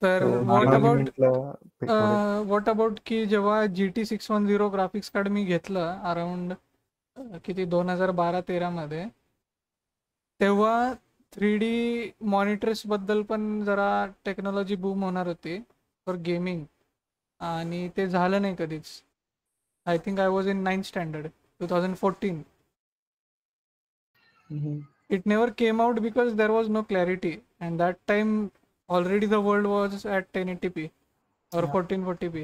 तर So व्हॉट म्हणून मी अबाउट म्हटलं ते थोडे व्हॉट अबाउट की जेव्हा GT 610 ग्राफिक्स कार्ड मी घेतलं अराउंड किती 2012-13 मध्ये, तेव्हा 3D मॉनिटर्स बद्दल पण जरा टेक्नॉलॉजी बूम होणार होती फॉर गेमिंग, आणि ते झालं नाही कधीच. आय think I was in 9th standard 2014. It never came out because there was no clarity, and that time already the world was at 1080p or 1440p.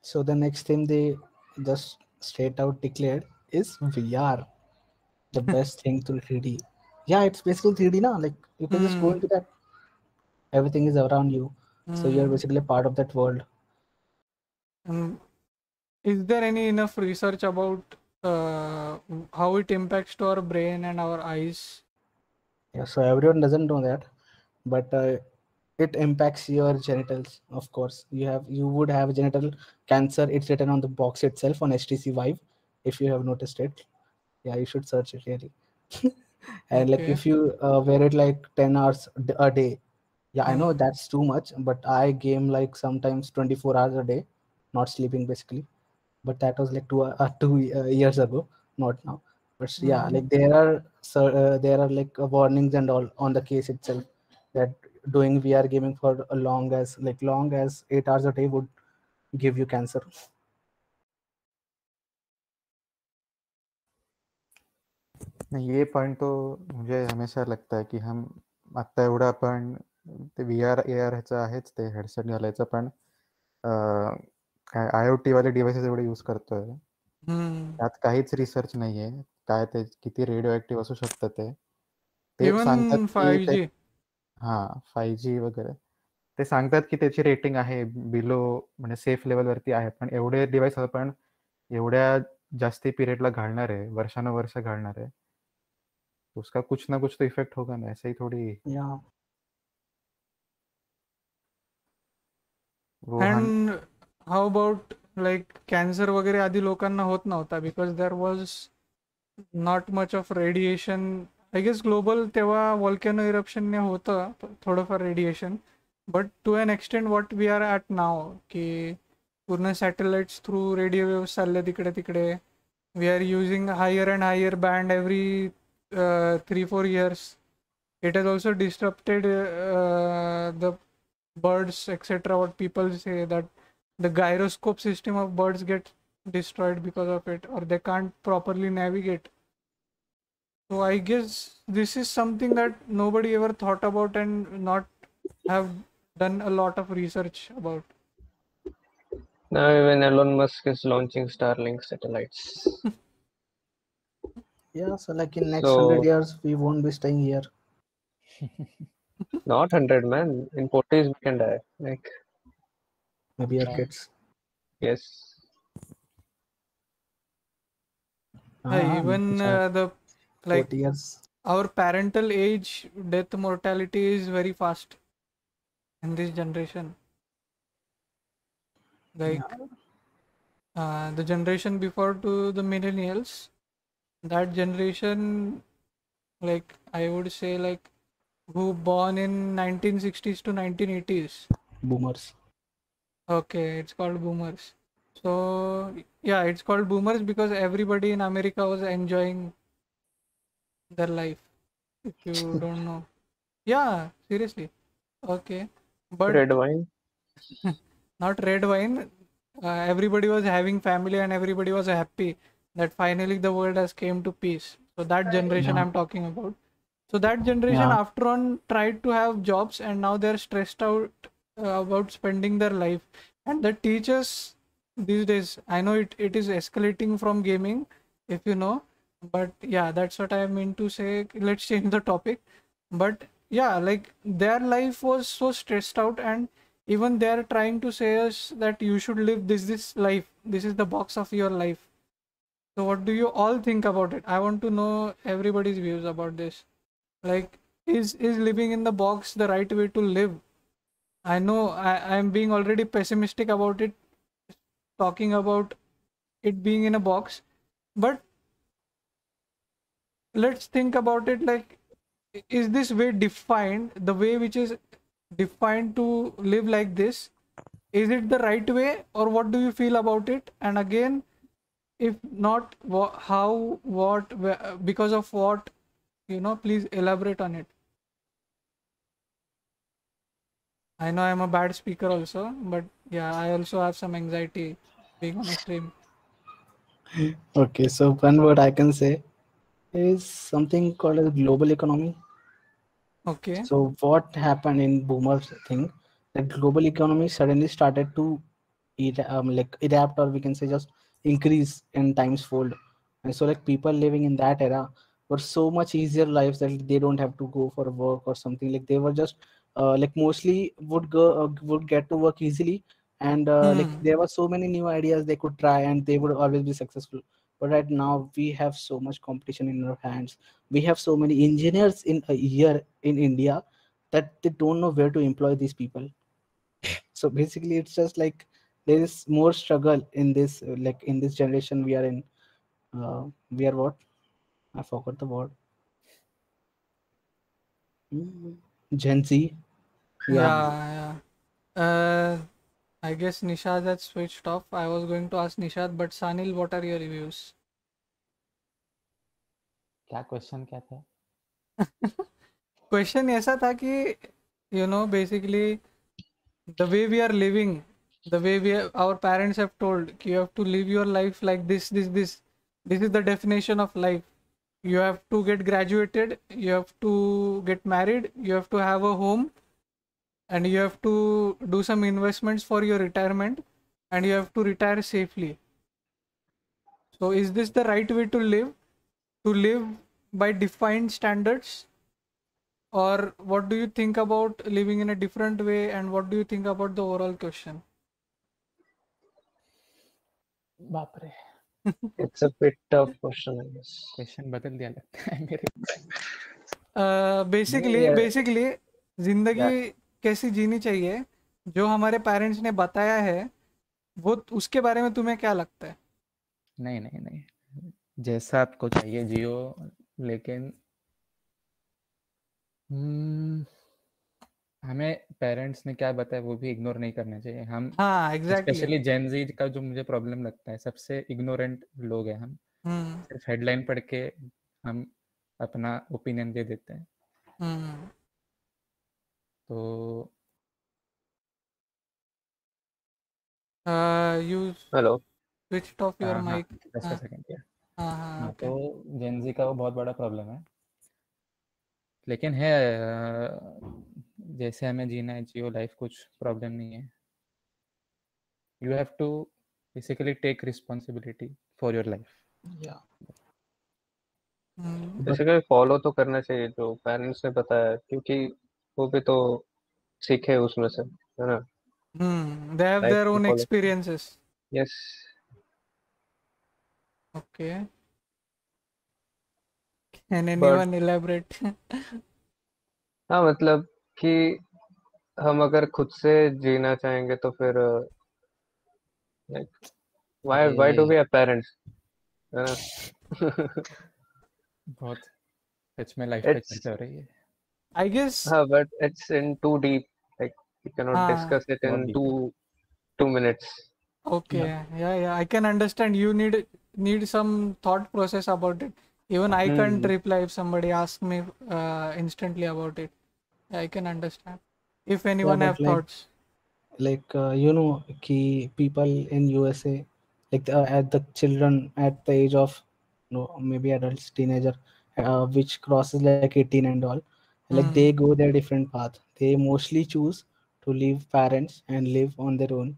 So the next thing they just straight out declared is VR, the best thing to 3D. Yeah, it's basically 3D now. Like you can just go into that. Everything is around you, so you're basically part of that world. Is there any enough research about how it impacts to our brain and our eyes? Yeah, so everyone doesn't know that, but it impacts your genitals. Of course, you would have genital cancer. It's written on the box itself on HTC Vive. If you have noticed it, yeah, you should search it really. And like Okay. if you wear it like 10 hours a day, yeah, I know that's too much, but I game like sometimes 24 hours a day, not sleeping basically. But that was like 2 years ago, not now. But yeah, like there are like warnings and all on the case itself that doing VR gaming for a long as 8 hours a day would give you cancer. नहीं, ये point तो मुझे हमेशा लगता है की हम आता एवढं आपण ते VR AR ह्याचं आहेच, ते हेडसेट घालायचं, पण काय IoT वाले डिव्हाइसेस एवढे यूज करतोय, त्यात काहीच रिसर्च नाहीये काय ते किती रेडिओ ऍक्टिव्ह असू शकतं. ते सांगतात Even की ते 5G. 5G वगैरे ते सांगतात की त्याची रेटिंग आहे बिलो, म्हणजे सेफ लेवलवरती आहे, पण एवढे डिव्हाइस आपण एवढ्या जास्ती पिरियडला घालणार आहे, वर्षानुवर्ष घालणार आहे, उसका कुछ ना कुछ तो इफेक्ट होगा ना. ऐसे ही थोड़ी Yeah. वो And how about like cancer वगैरे आधी लोकांना होत नव्हता because there was not much of radiation. I guess global तेव्हा वॉल्कॅनो इरप्शनने होतं थोडंफार radiation, but to an extent what we are at now की पूर्ण सॅटेलाइट्स थ्रू रेडिओ वेव्स चालले तिकडे तिकडे. We are using higher and higher band every 3-4 years. It has also disrupted the birds, etc. What people say that the gyroscope system of birds get destroyed because of it, or they can't properly navigate. So I guess this is something that nobody ever thought about and not have done a lot of research about. Now even Elon Musk is launching Starlink satellites. Yeah, so like in next So 100 years we won't be staying here. not 100, man. In 40s we can die. Like Maybe our kids. yes. Even the like 40 years. our parental age death mortality is very fast in this generation. Like the generation before to the millennials, that generation, like I would say, like who born in 1960s to 1980s. Boomers. Okay, it's called boomers. So yeah, it's called boomers because everybody in America was enjoying their life, if you don't know. Yeah, seriously. Okay, but Red wine. not red wine. Everybody was having family and everybody was happy that finally the world has came to peace. So that generation I'm talking about. So that generation after on tried to have jobs and now they're stressed out about spending their life. And the teachers these days, I know it is escalating from gaming, if you know, but yeah, that's what I mean to say. Let's change the topic. But yeah, like their life was so stressed out, and even they're trying to say us that you should live this life. This is the box of your life. So what do you all think about it? I want to know everybody's views about this. Like, is living in the box the right way to live? I know I'm being already pessimistic about it, talking about it being in a box, but let's think about it like, is this way defined, the way which is defined to live like this, is it the right way, or what do you feel about it? And again, if not, how, what, because of what, please elaborate on it. I know I'm a bad speaker also, but yeah, I also have some anxiety being on a stream. Okay, so one word I can say is something called as global economy. Okay. So what happened in Boomer's thing, the global economy suddenly started to like adapt, or we can say just increase in times fold. And so like people living in that era were so much easier lives that they don't have to go for work or something. Like they were just like mostly would get to work easily, and like there were so many new ideas they could try and they would always be successful. But right now we have so much competition in our hands. We have so many engineers in a year in India that they don't know where to employ these people. So basically it's just like there is more struggle in this like in this generation we are in. We are what, I forgot the word. Gen Z. Yeah. Yeah. I guess Nishad had switched off. I was going to ask Nishad, but Sanil, what are your reviews? क्या question क्या था? Question ऐसा था कि basically the way we are living, the way our parents have told you have to live your life like this is the definition of life. You have to get graduated, you have to get married, you have to have a home, and you have to do some investments for your retirement, and you have to retire safely. So is this the right way to live? To live by defined standards? Or what do you think about living in a different way, and what do you think about the overall question? बाप रे, It's a bit tough question, I guess. Question बदल दिया लगता है मेरे. Basically जिंदगी कैसी जीनी चाहिए, जो हमारे पेरेंट्स ने बताया है, वो उसके बारे में तुम्हें क्या लगता है? नहीं, जैसा आपको चाहिए जियो, लेकिन हमें पेरेंट्स ने क्या बताया वो भी इग्नोर नहीं करना चाहिए. हम स्पेशली जेन ज़ी का जो मुझे प्रॉब्लम लगता है, सबसे इग्नोरेंट लोग हैं हम. सिर्फ हेडलाइन पढ़ के हम अपना ओपिनियन दे देते हैं. तो you Hello. switched off your mic. Just a second. हाँ, तो जेन ज़ी का वो बहुत बड़ा प्रॉब्लम है. लेकिन है जैसे हमें जीना है जियो लाइफ, कुछ प्रॉब्लम नहीं है. You have to basically take responsibility for your life. या बेसिकली फॉलो तो करना चाहिए जो पेरेंट्स ने बताया, क्योंकि वो भी तो सीखे उसमें से, है ना. they have Life their to own follow. experiences. Yes. Okay. Can anyone elaborate? हाँ, मतलब कि हम अगर खुद से जीना चाहेंगे तो फिर like why do we have parents, है ना. बहुत सच में लाइफ पे चर्चा हो रही है. I guess. हाँ, but it's in too deep. Like we cannot discuss it in two minutes. Okay. Yeah. I can understand. You need some thought process about it. Even I can't reply if somebody asks me instantly about it. I can understand. If anyone have thoughts. Like you know, key people in USA, like at the children at the age of maybe adults, teenager, which crosses like 18 and all, like they go their different path. They mostly choose to leave parents and live on their own,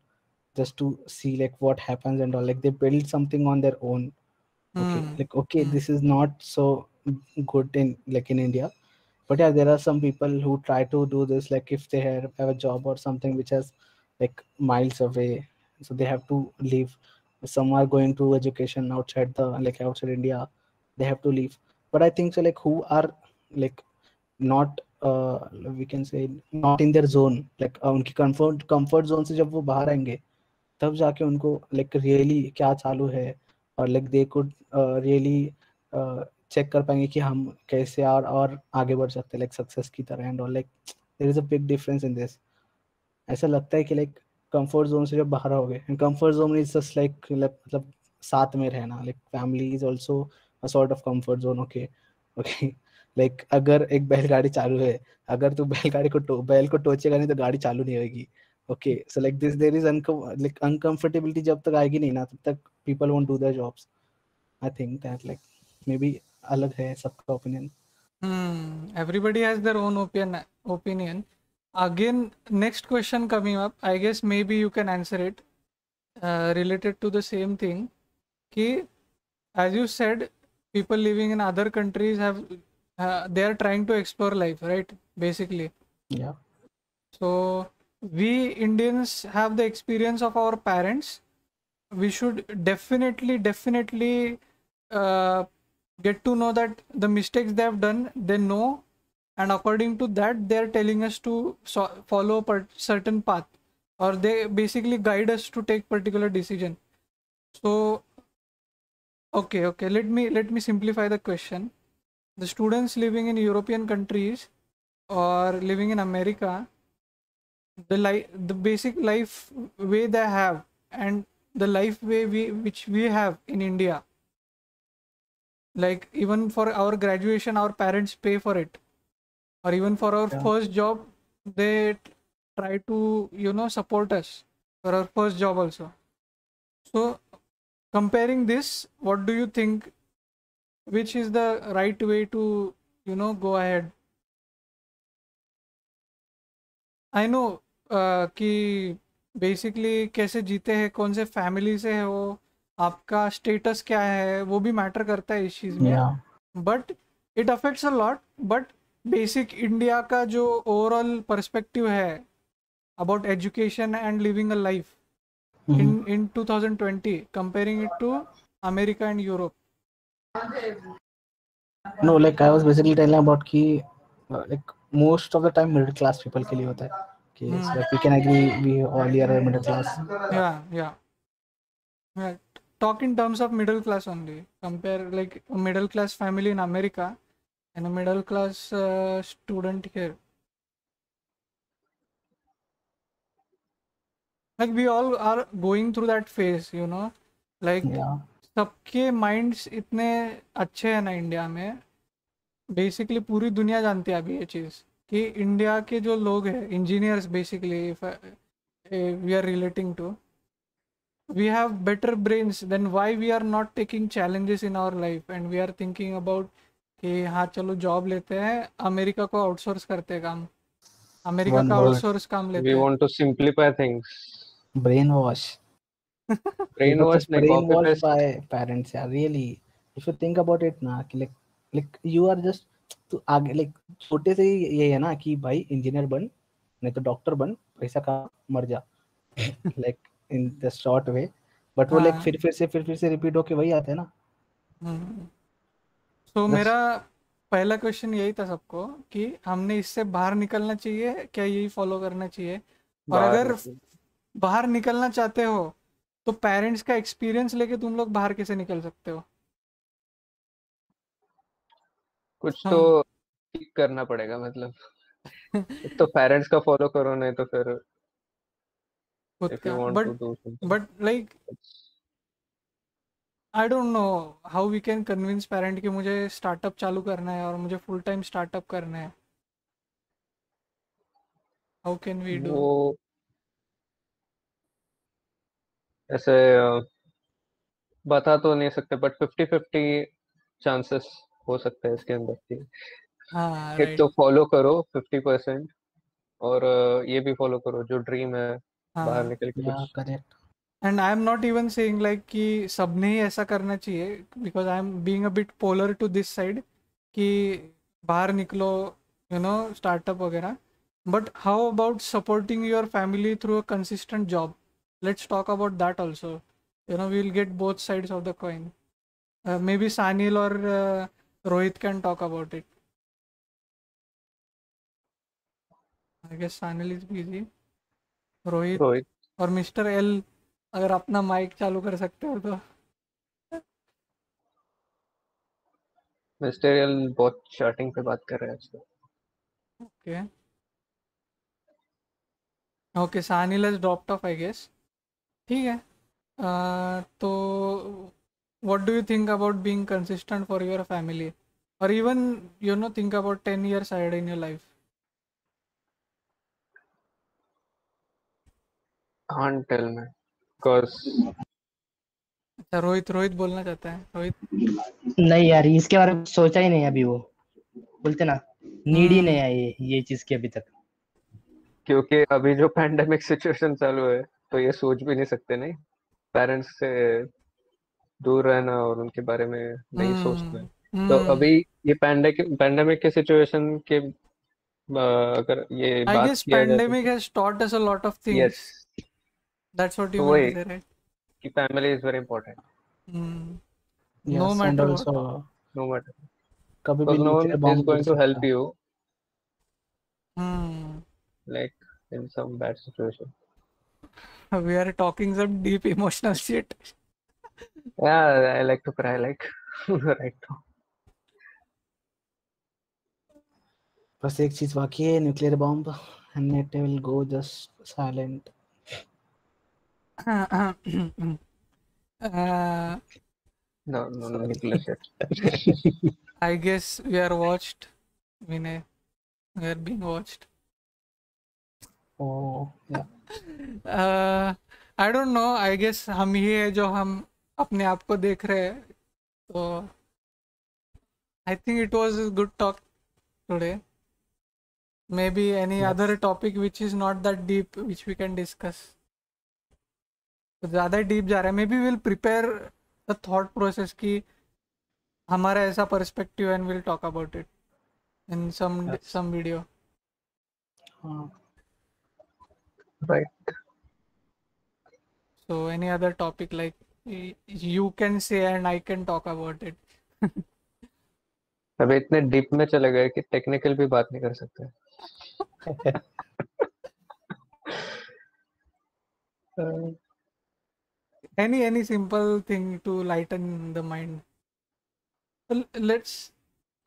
just to see like what happens and all. Like they build something on their own. Okay, like okay, this is not so good in like in India. But yeah, there are some people who try to do this, like if they have a job or something which is like miles away, so they have to leave. Some are going to education outside the like outside India, they have to leave. But I think so, like who are like not we can say not in their zone, like उनकी comfort zone से जब वो बाहर आएंगे तब जाके उनको like really क्या चालू है, और like they could really check कर पाएंगे कि हम कैसे और आगे बढ़ सकते हैं like सक्सेस की तरह एंड और like there is a big difference in this. ऐसा लगता है कि like कंफर्ट जोन से जब बाहर हो गए, comfort zone is just like मतलब साथ में रहना, like family is also a sort of comfort zone. Okay okay like अगर एक बैलगाड़ी चालू है, अगर तू बैलगाड़ी को बैल को टोचेगा नहीं तो गाड़ी चालू नहीं होगी. Okay so like this there is like uncomfortability जब तक आएगी नहीं ना तब तक people won't do their jobs. I think that like maybe अलग है सबका opinion. Everybody has their own opinion. Again, next question coming up, I guess maybe you can answer it, related to the same thing. Ki, as you said, people living in other countries have they are trying to explore life, right? Basically. Yeah. So we Indians have the experience of our parents. We should definitely get to know that the mistakes they have done, they know, and according to that they are telling us to follow a certain path, or they basically guide us to take particular decision. So okay, let me simplify the question. The students living in European countries or living in America, the basic life way they have and the life way which we have in India, like even for our graduation our parents pay for it, or even for our first job they try to support us for our first job also. So comparing this, what do you think, which is the right way to go ahead? I know कि basically कैसे जीते हैं, कौन से family से है वो, आपका स्टेटस क्या है, वो भी मैटर करता है इस चीज़ में, but it affects a lot. But basic India का जो ओवरऑल पर्सपेक्टिव है about education and living a life in 2020, comparing it to America and Europe. No, like I was basically telling about कि like most of the time middle class people के लिए होता है कि like we can agree we all here are middle class. Yeah. Talk in terms of middle class only. Compare like a middle class family in America and a middle class student here. Like we all are going through that phase, like सबके minds इतने अच्छे हैं ना India में, basically पूरी दुनिया जानती है अभी ये चीज़ कि इंडिया के जो लोग हैं engineers, basically we are relating to, we have better brains, then why we are not taking challenges in our life and we are thinking about कि हाँ चलो जॉब लेते हैं, अमेरिका को आउटसोर्स करते हैं काम, अमेरिका का आउटसोर्स काम लेते हैं. We want to simplify things. Brainwash. Brainwash by parents. Yeah, really. If you think about it ना कि like you are just तो आगे like छोटे से ही ये है ना कि भाई इंजीनियर बन नहीं तो डॉक्टर बन, पैसा का मर जा, like in the short way. But वो like फिर से रिपीट होके वही आता है ना. So मेरा पहला क्वेश्चन यही था सबको कि हमने इससे बाहर निकलना चाहिए क्या, यही फॉलो करना चाहिए, और अगर बाहर निकलना चाहते हो तो पेरेंट्स का एक्सपीरियंस लेके तुम लोग बाहर कैसे निकल सकते हो? कुछ तो ठीक करना पड़ेगा, मतलब तो पेरेंट्स का फॉलो करो, नहीं तो फिर खुद का. But like I don't know how we can convince parent कि मुझे स्टार्टअप चालू करना है और मुझे फुल टाइम स्टार्टअप करना है. How can we do? ऐसे बता तो नहीं सकते, बट 50-50 चांसेस हो सकते हैं इसके अंदर की. एक तो फॉलो करो 50% और ये भी फॉलो करो जो ड्रीम है बाहर निकल के कुछ. Correct. And I am not even saying like कि सबने ही ऐसा करना चाहिए, because I am being a bit polar to this side कि बाहर निकलो, startup वगैरह. But how about supporting your family through a consistent job? Let's talk about that also. We'll get both sides of the coin. Maybe Sanil or Rohit can talk about it. I guess Sanil is busy. Rohit Rohit और mister L, अगर अपना mic चालू कर सकते हो तो. Mister L बहुत charting पे बात कर रहे हैं आजकल. Okay okay, Sanil has dropped off I guess. ठीक है. तो what do you think about being consistent for your family, or even think about 10 years ahead in your life? Can't tell me because अच्छा, रोहित बोलना चाहता है. रोहित. नहीं यार, इसके बारे में सोचा ही नहीं अभी. वो बोलते ना, नीड ही नहीं है ये चीज की अभी तक. क्योंकि अभी जो पैंडेमिक सिचुएशन चालू है तो ये सोच भी नहीं सकते. नहीं, पेरेंट्स से दूर रहना और उनके बारे में नहीं सोचना. तो अभी ये पैंडेमिक के सिचुएशन के अगर ये I बात guess किया जाए pandemic has taught us a lot of things. Yes, That's what you तो meant to वही say, right? कि family is very important Yes, No and matter what. also no matter, कभी भी because no one nuclear is bomb गिर going to help सकता है. you Hmm. like in some bad situation. We are talking some deep emotional shit. Yeah, I like to cry like right now. बस एक चीज बाकी है, nuclear bomb, and net will go just silent. uh, No, nuclear shit. I guess we are watched. Vinay, we are being watched. Oh yeah. I don't know. I guess हम ही है जो हम अपने आप को देख रहे हैं. तो I think it was a good talk today. Maybe any Yes. other topic which is not that deep which we can discuss. तो ज़्यादा डीप जा रहा है. Maybe we'll prepare the thought process कि हमारा ऐसा perspective and we'll talk about it in some video. Right. So any other topic like you can say and I can talk about it. अभी इतने deep में चले गए कि technical भी बात नहीं कर सकते. Any simple thing to lighten the mind. So let's.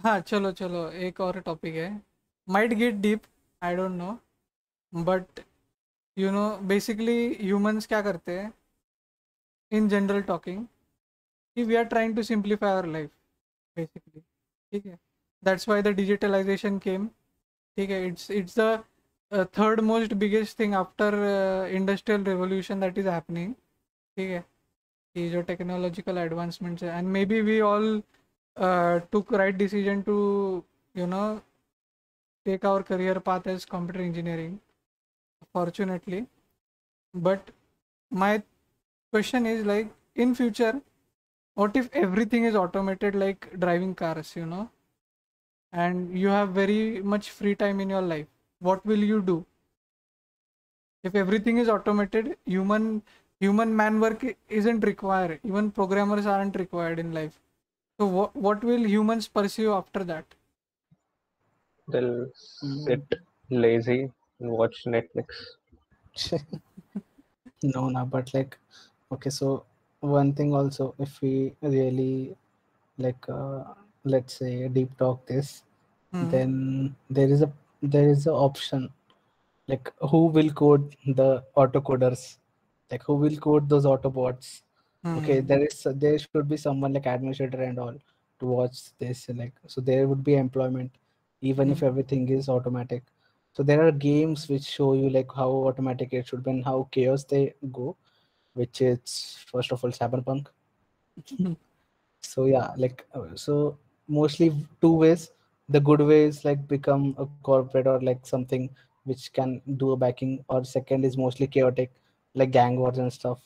हाँ, चलो एक और टॉपिक है. Might get deep, I don't know, but basically humans क्या करते हैं in general talking, we are trying to simplify our life basically. ठीक है. That's why the digitalization came. ठीक है. It's the third most biggest thing after industrial revolution that is happening. ठीक है. ये जो टेक्नोलॉजिकल एडवांसमेंट्स है, and maybe we all took right decision to take our career path as computer engineering, fortunately. But my question is, like, in future, what if everything is automated, like driving cars, and you have very much free time in your life? What will you do if everything is automated? Human man work isn't required, even programmers aren't required in life. So what will humans pursue after that? They'll sit lazy and watch Netflix. No, but like, okay, so one thing also, if we really like let's say deep talk this, then there is a option, like who will code the autocoders, like who will code those autobots. Okay, there should be someone like administrator and all to watch this, like, so there would be employment even if everything is automatic. So there are games which show you like how automatic it should be and how chaos they go, which is first of all Cyberpunk. So yeah, like so mostly two ways. The good way is like become a corporate or like something which can do a backing, or second is mostly chaotic, like gang wars and stuff.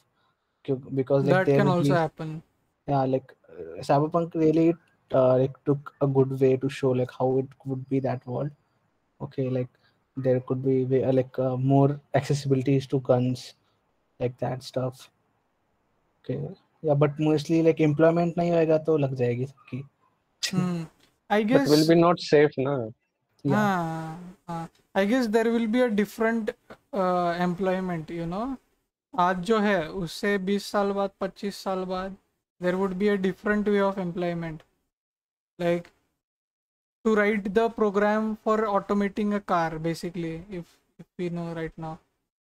Because like that there can would also be, happen. yeah, like Cyberpunk really like took a good way to show like how it would be that world. okay, like there could be more accessibilities to guns, like that stuff. Okay, yeah, but mostly like employment नहीं होएगा तो लग जाएगी सबकी. I But guess will be not safe, na? Yeah, हाँ, I guess there will be a different employment, you know. आज जो है उससे 20 साल बाद 25 साल बाद there would be a different way of employment, like to write the program for automating a car basically, if we know right now,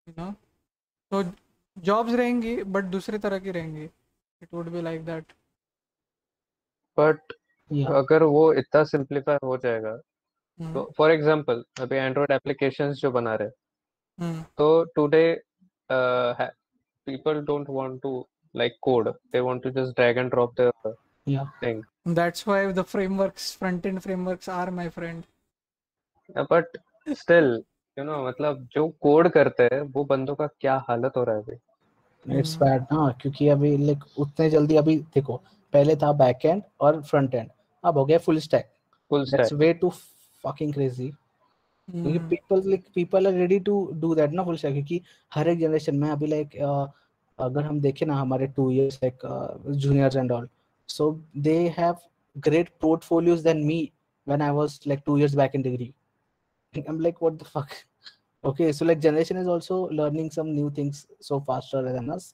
you know. तो jobs रहेंगी but दूसरे तरह की रहेंगी. It would be like that. But yeah, अगर वो इतना simplify हो जाएगा तो हम्म, फॉर एग्जांपल अभी एंड्रॉइड एप्लीकेशंस जो बना रहे हम्म. तो today people don't want to like code, they want to just drag and drop the yeah. thing. That's why the frameworks, front end frameworks are my friend. But still you know मतलब जो code करते हैं वो बंदों का क्या हालत हो रहा है अभी. इट्स बैड ना, क्योंकि अभी लाइक उतने जल्दी अभी देखो, पहले था बैक एंड और फ्रंट एंड, अब हो गया full stack. Full that's stack. Way too fucking crazy. क्योंकि people are ready to do that ना फुल स्टैक, क्योंकि हर एक जनरेशन में अभी लाइक अगर हम देखें ना हमारे 2 years like juniors and all, so they have great portfolios than me when I was like 2 years back in degree. I'm like, what the fuck? Okay, so like generation is also learning some new things so faster than us.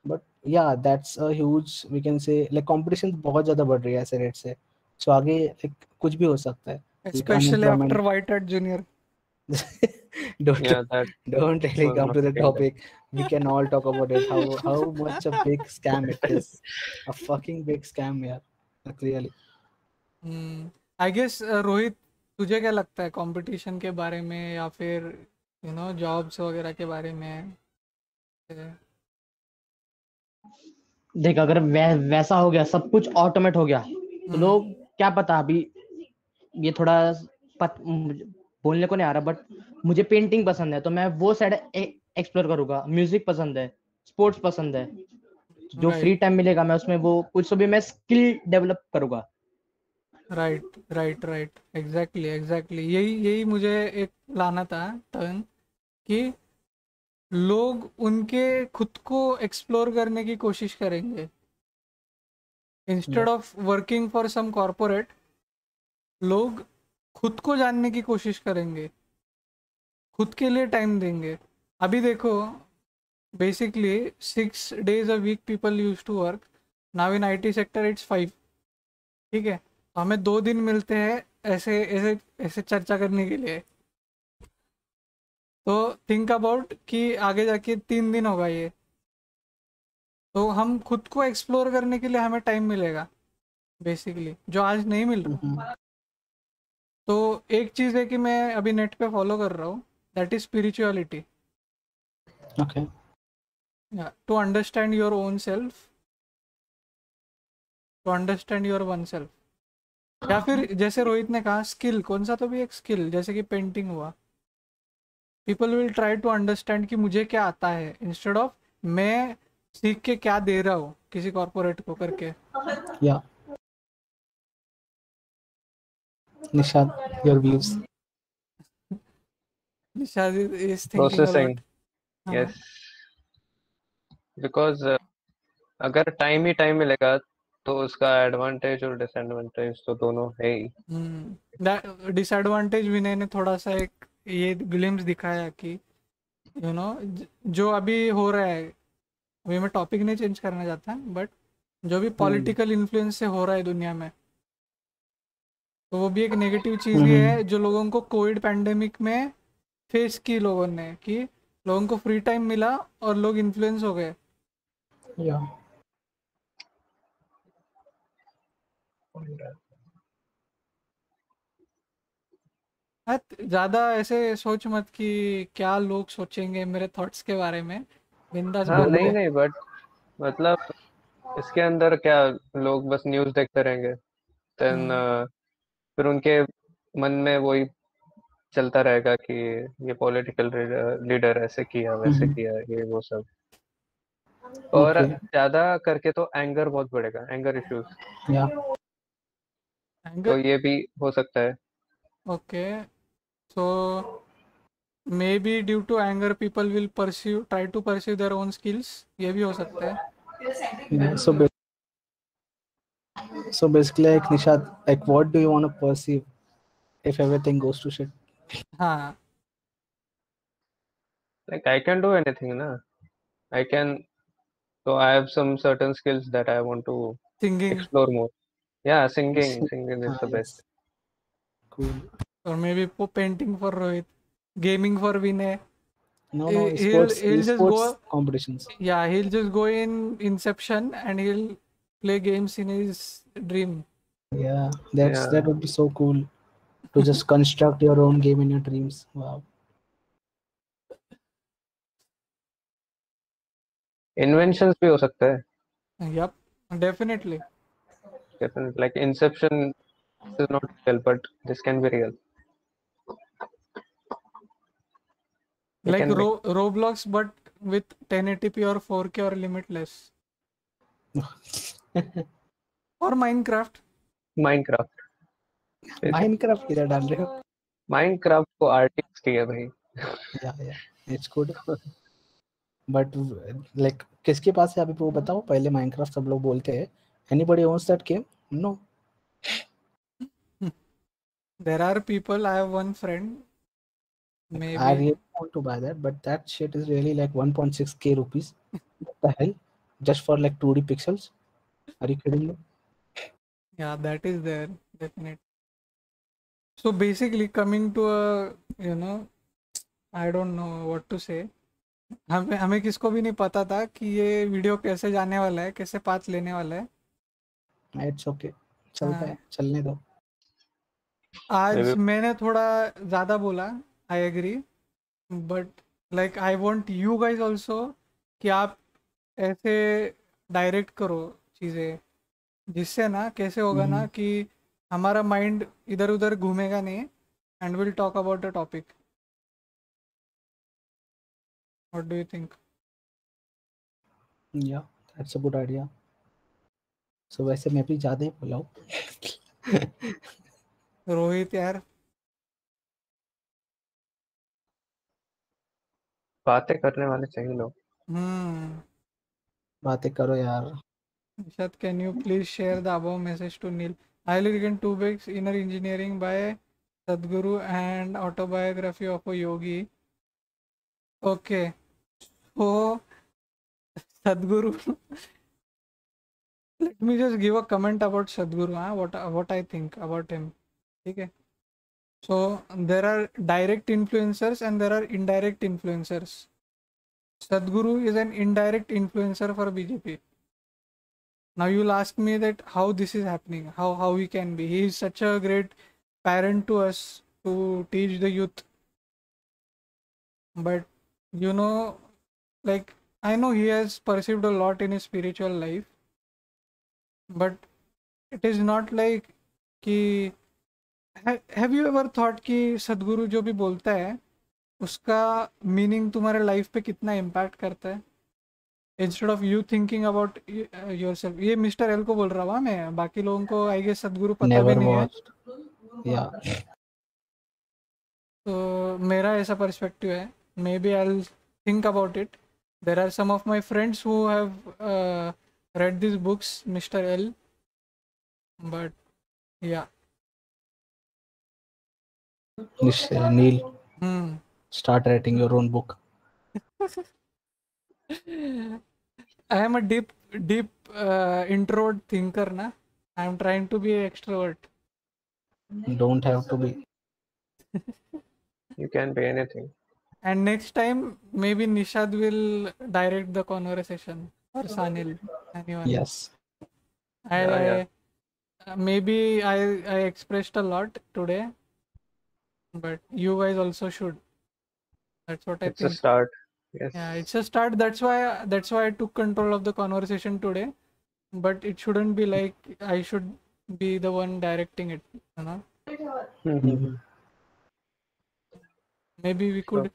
But yeah, that's a huge, we can say like competition बहुत ज़्यादा बढ़ रही है ऐसे rate से. So आगे like कुछ भी हो सकता है. Like Especially after unemployment. White Hat Junior. don't Yeah, that don't really was come not to the getting that. topic. We can all talk about it. How much a big scam it is. A fucking big scam, yeah. Like really. I guess Rohit, तुझे क्या लगता है competition के बारे में या फिर you know jobs वगैरह के बारे में? देख, अगर वैसा हो गया, सब कुछ ऑटोमेट हो गया, तो लोग क्या पता. अभी ये थोड़ा बोलने को नहीं आ रहा, बट मुझे पेंटिंग पसंद है तो मैं वो साइड एक्सप्लोर करूंगा. म्यूजिक पसंद है, स्पोर्ट्स पसंद है, जो फ्री टाइम मिलेगा मैं उसमें वो कुछ तो भी मैं स्किल डेवलप करूंगा. राइट, एग्जैक्टली यही मुझे एक लाना था टर्न, कि लोग उनके खुद को एक्सप्लोर करने की कोशिश करेंगे instead of working for some corporate. लोग खुद को जानने की कोशिश करेंगे, खुद के लिए टाइम देंगे. अभी देखो, basically 6 days a week people used to work. Now in IT sector it's 5. ठीक है, तो हमें 2 दिन मिलते हैं ऐसे ऐसे ऐसे चर्चा करने के लिए. तो थिंक अबाउट कि आगे जाके 3 दिन होगा ये, तो हम खुद को एक्सप्लोर करने के लिए हमें टाइम मिलेगा बेसिकली, जो आज नहीं मिल रहा. तो एक चीज़ है कि मैं अभी नेट पे फॉलो कर रहा हूँ, that is spirituality. Okay. To understand your own self, to understand your one self. या फिर जैसे रोहित ने कहा स्किल, कौन सा तो भी एक स्किल, जैसे कि पेंटिंग हुआ. People will try to understand कि मुझे क्या आता है, इंस्टेड ऑफ मैं सीख के क्या दे रहा हूँ किसी कॉर्पोरेट को करके. Yeah. Nishad, your views. Nishad is thinking Processing. about. Yes. Because अगर टाइम ही टाइम मिलेगा तो उसका एडवांटेज और डिसएडवांटेज तो दोनों है ही. डिसएडवांटेज विनय ने थोड़ा सा एक ये ग्लिम्स दिखाया कि यू नो जो अभी हो रहा है, अभी मैं टॉपिक नहीं चेंज करना चाहता, बट जो भी पॉलिटिकल इन्फ्लुएंस से हो रहा है दुनिया में, तो वो भी एक नेगेटिव चीज़ ही है जो लोगों को कोविड पैंडेमिक में फेस की लोगों ने, कि लोगों को फ्री टाइम मिला और लोग इन्फ्लुएंस हो गए. Yeah. ज़्यादा ऐसे सोच मत कि क्या लोग सोचेंगे मेरे थॉट्स के बारे में. बिंदास हाँ बोल नहीं दे. नहीं बट मतलब इसके अंदर क्या लोग बस न्यूज़ देखते रहेंगे देन फिर उनके मन में वही चलता रहेगा कि ये पॉलिटिकल लीडर ऐसे किया वैसे किया ये वो सब. और Okay. ज्यादा करके तो एंगर बहुत बढ़ेगा, एंगर इश्यूज. Yeah. तो ये भी हो सकता है. Okay, So maybe due to anger people will try to pursue their own skills. ये भी हो सकता है. Yeah, so basically, like Nishad, like what do you want to perceive if everything goes to shit? हाँ. Like I can do anything, na. I can. So I have some certain skills that I want to Singing explore more. Yeah, singing is the Yes. best. Cool. or maybe painting for Rohit, gaming for Vinay. No, He'll just esports go. competitions. Yeah, he'll just go in Inception and he'll play games in his dream. Yeah, Yeah. that would be so cool to just construct your own game in your dreams. Wow. Inventions भी हो सकता है. Yep, definitely. Definitely. Like Inception is not real, but this can be real. It Like can be. Roblox, but with 1080p or 4K or limitless. Or Minecraft. Minecraft. Minecraft किधर डाल रहे हो? Minecraft को artist की है भाई. Yeah, it's good. But like किसके पास है अभी वो बताओ पहले Minecraft सब लोग बोलते हैं. Anybody owns that game? No. There are people. I have one friend. Maybe. I really want to buy that, but that shit is really like 1.6k rupees. What the hell? Just for like 2D pixels? Are you kidding me? Yeah, that is there. Definitely. So basically, coming to a, I don't know what to say. हमें किसको भी नहीं पता था कि ये video कैसे जाने वाला है, कैसे पाथ लेने वाला है. It's okay. चलता है, चलने दो. आज मैंने थोड़ा ज़्यादा बोला, I agree, but like I want you guys also कि आप ऐसे डायरेक्ट करो चीज़ें, जिससे ना कैसे होगा ना कि हमारा माइंड इधर उधर घूमेगा नहीं and will talk about the topic. What do you think? Yeah, that's a good idea. So वैसे मैं भी ज़्यादा ही बोला हूँ. रोहित यार, बातें करने वाले चाहिए लोग. बातें करो यार. Nishad, can you please share the above message to Neil? Highly recommend 2 books, Inner Engineering by Sadhguru and Autobiography of a Yogi. Okay, so Sadhguru. Let me just give a comment about Sadhguru, what I think about him. Okay. So there are direct influencers and there are indirect influencers. Sadhguru is an indirect influencer for BJP. Now you'll ask me that how this is happening, how he can be. He is such a great parent to us to teach the youth. But like I know he has perceived a lot in his spiritual life, but it is not like कि have you ever thought कि सदगुरु जो भी बोलता है उसका meaning तुम्हारे life पे कितना इम्पैक्ट करता है, instead of you thinking about yourself. ये मिस्टर एल को बोल रहा हूँ मैं, बाकी लोगों को आई गेस सदगुरु पता भी नहीं है. तो मेरा ऐसा पर्सपेक्टिव है. Maybe I will think about it. There are some of my friends who have read these books, Mr. L, but yeah. Neil, start writing your own book. I am a deep introvert thinker, na. I am trying to be an extrovert. Don't have to be. You can be anything. And next time, maybe Nishad will direct the conversation, or Sanil, anyone. Yes. Maybe I expressed a lot today, but you guys also should. That's what I think. It's a start. Yes. Yeah, it's a start. That's why I took control of the conversation today. But it shouldn't be like I should be the one directing it, you know. Maybe we could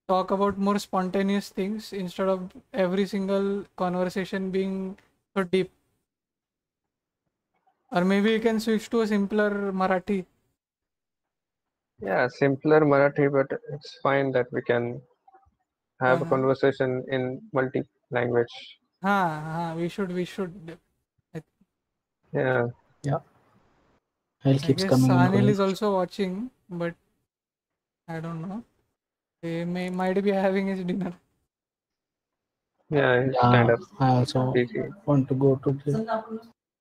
talk about more spontaneous things instead of every single conversation being so deep. Or maybe we can switch to a simpler Marathi. Yeah, simpler Marathi, but it's fine that we can have a conversation in multi-language. we should. Yeah. Yeah. Hell I keeps guess coming and Sanil going. is also watching, but I don't know. He might be having his dinner. Yeah, it's Yeah, kind of I also busy. want to go to the...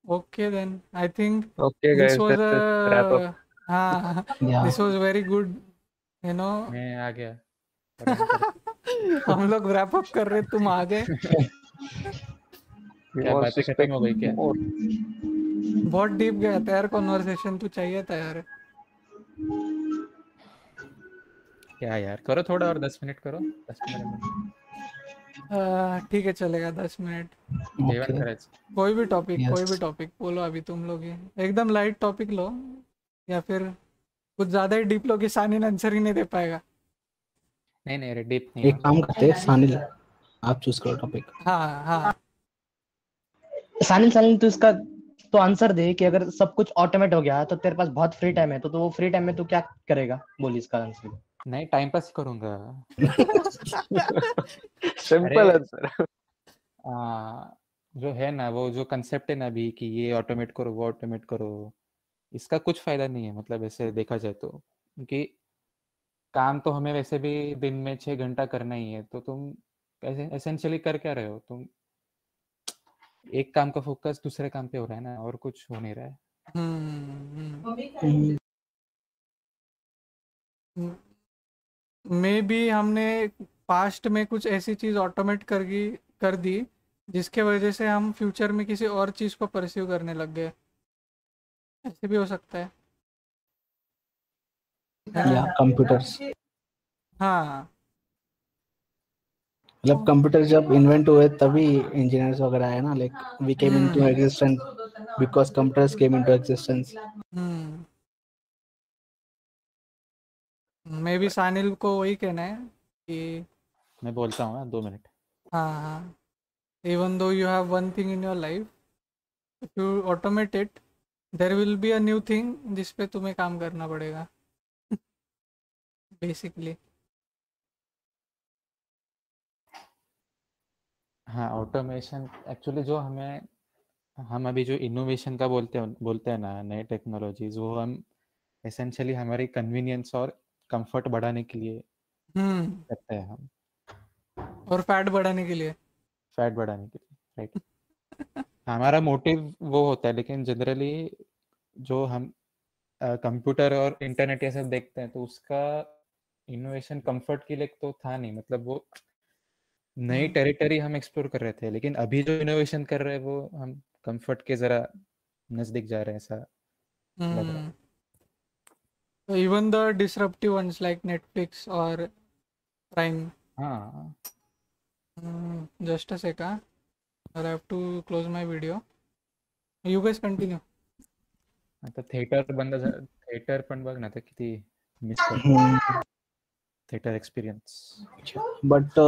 Okay, then I think Okay, this guys, was let's just wrap up. Yeah. this was very good. You know, मैं आ गया run हम लोग wrap up कर रहे, तुम आ गए. He क्या wants to बातें खत्म speak हो गई क्या? more. बहुत डीप गया था यार कॉन्वर्सेशन, तू चाहिए था यार. क्या यार, करो थोड़ा और 10 मिनट करो, 10-15 मिनट ठीक है, चलेगा 10 मिनट. जेवण Okay. करायचं. कोई भी Yes. टॉपिक बोलो अभी तुम लोग ही. एकदम लाइट टॉपिक लो, या फिर कुछ ज्यादा ही डीप लो कि सानिन आंसर ही नहीं दे पाएगा. नहीं अरे डीप नहीं एक काम करते हैं, सानिल आप चूज करो टॉपिक. हाँ सानिल तो इसका तो आंसर दे कि अगर सब कुछ ऑटोमेट हो गया तो तेरे पास बहुत फ्री टाइम है, तो वो फ्री टाइम में तू क्या करेगा, बोल इसका आंसर. नहीं, टाइम पास करूंगा. Simple अरे answer. जो है ना, वो जो कंसेप्ट है ना अभी कि ये ऑटोमेट करो वो ऑटोमेट करो, इसका कुछ फायदा नहीं है. मतलब ऐसे देखा जाए तो, क्योंकि काम तो हमें वैसे भी दिन में 6 घंटा करना ही है, तो तुम ऐसे एसेंशियली कर क्या रहे हो? तुम एक काम का फोकस दूसरे काम पे हो रहा है ना, और कुछ हो नहीं रहा है. मे बी हमने पास्ट में कुछ ऐसी चीज ऑटोमेट कर दी जिसके वजह से हम फ्यूचर में किसी और चीज को परस्यू करने लग गए. ऐसे भी हो सकता है. या कंप्यूटर्स, हाँ मतलब कंप्यूटर जब इन्वेंट हुए तभी इंजीनियर्स वगैरह आए ना. Like we came into existence because computers came into existence. Maybe Sanil को वही कहना है कि मैं बोलता हूँ 2 मिनट. हाँ, even though you have one thing in your life, if you automate it, there will be a new thing जिस पे तुम्हें काम करना पड़ेगा. बेसिकली हाँ, ऑटोमेशन एक्चुअली जो हम अभी जो इनोवेशन का बोलते हैं ना, नए टेक्नोलॉजीज, वो हम एसेंशियली हमारी कन्वीनियंस और कंफर्ट बढ़ाने के लिए करते हैं हम, और फैट बढ़ाने के लिए. राइट. हमारा मोटिव वो होता है, लेकिन जनरली जो हम कंप्यूटर और इंटरनेट ये सब देखते हैं, तो उसका इनोवेशन कंफर्ट के लिए तो था नहीं. मतलब वो नई टेरिटरी हम एक्सप्लोर कर रहे थे, लेकिन अभी जो इनोवेशन कर रहे हैं वो हम कंफर्ट के जरा नजदीक जा रहे हैं, ऐसा लग रहा है. So even the disruptive ones like Netflix or Prime. हाँ. Just a second, I have to close my video. You guys continue. आता थिएटर पण बघ ना, तर किती मिस करतो theatre experience. But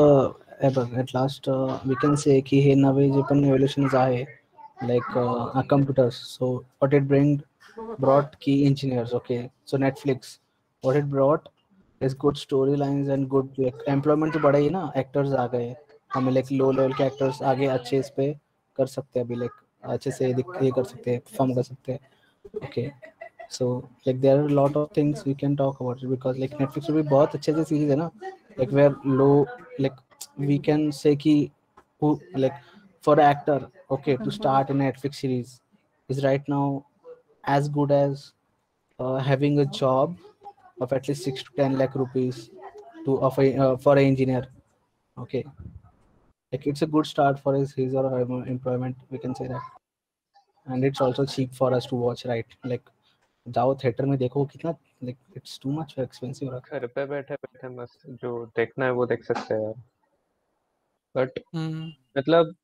at last we can say की हे नवे जे पण एव्होल्युशन्स आहे like computers, so what it brought key engineers. Okay, so Netflix, what it brought is good storylines and good like employment तो बड़ा ही ना, actors आ गए, हमें like low level के actors आगे अच्छे इस पे कर सकते हैं अभी, like अच्छे से ये कर सकते हैं, perform कर सकते हैं. Okay, so like there are a lot of things we can talk about it, because like Netflix में भी बहुत अच्छे अच्छे सीरीज है ना, like where low like we can say कि who like for an actor, okay, to start in a Netflix series is right now as good as having a job of at least 6 to 10 lakh rupees to for an engineer. Okay, like it's a good start for his or her employment, we can say that. And it's also cheap for us to watch, right? Like जाओ theatre में देखो, कितना like it's too much expensive रहा. घर पे बैठे बैठे मस्त जो देखना है वो देख सकते हैं यार. बट मतलब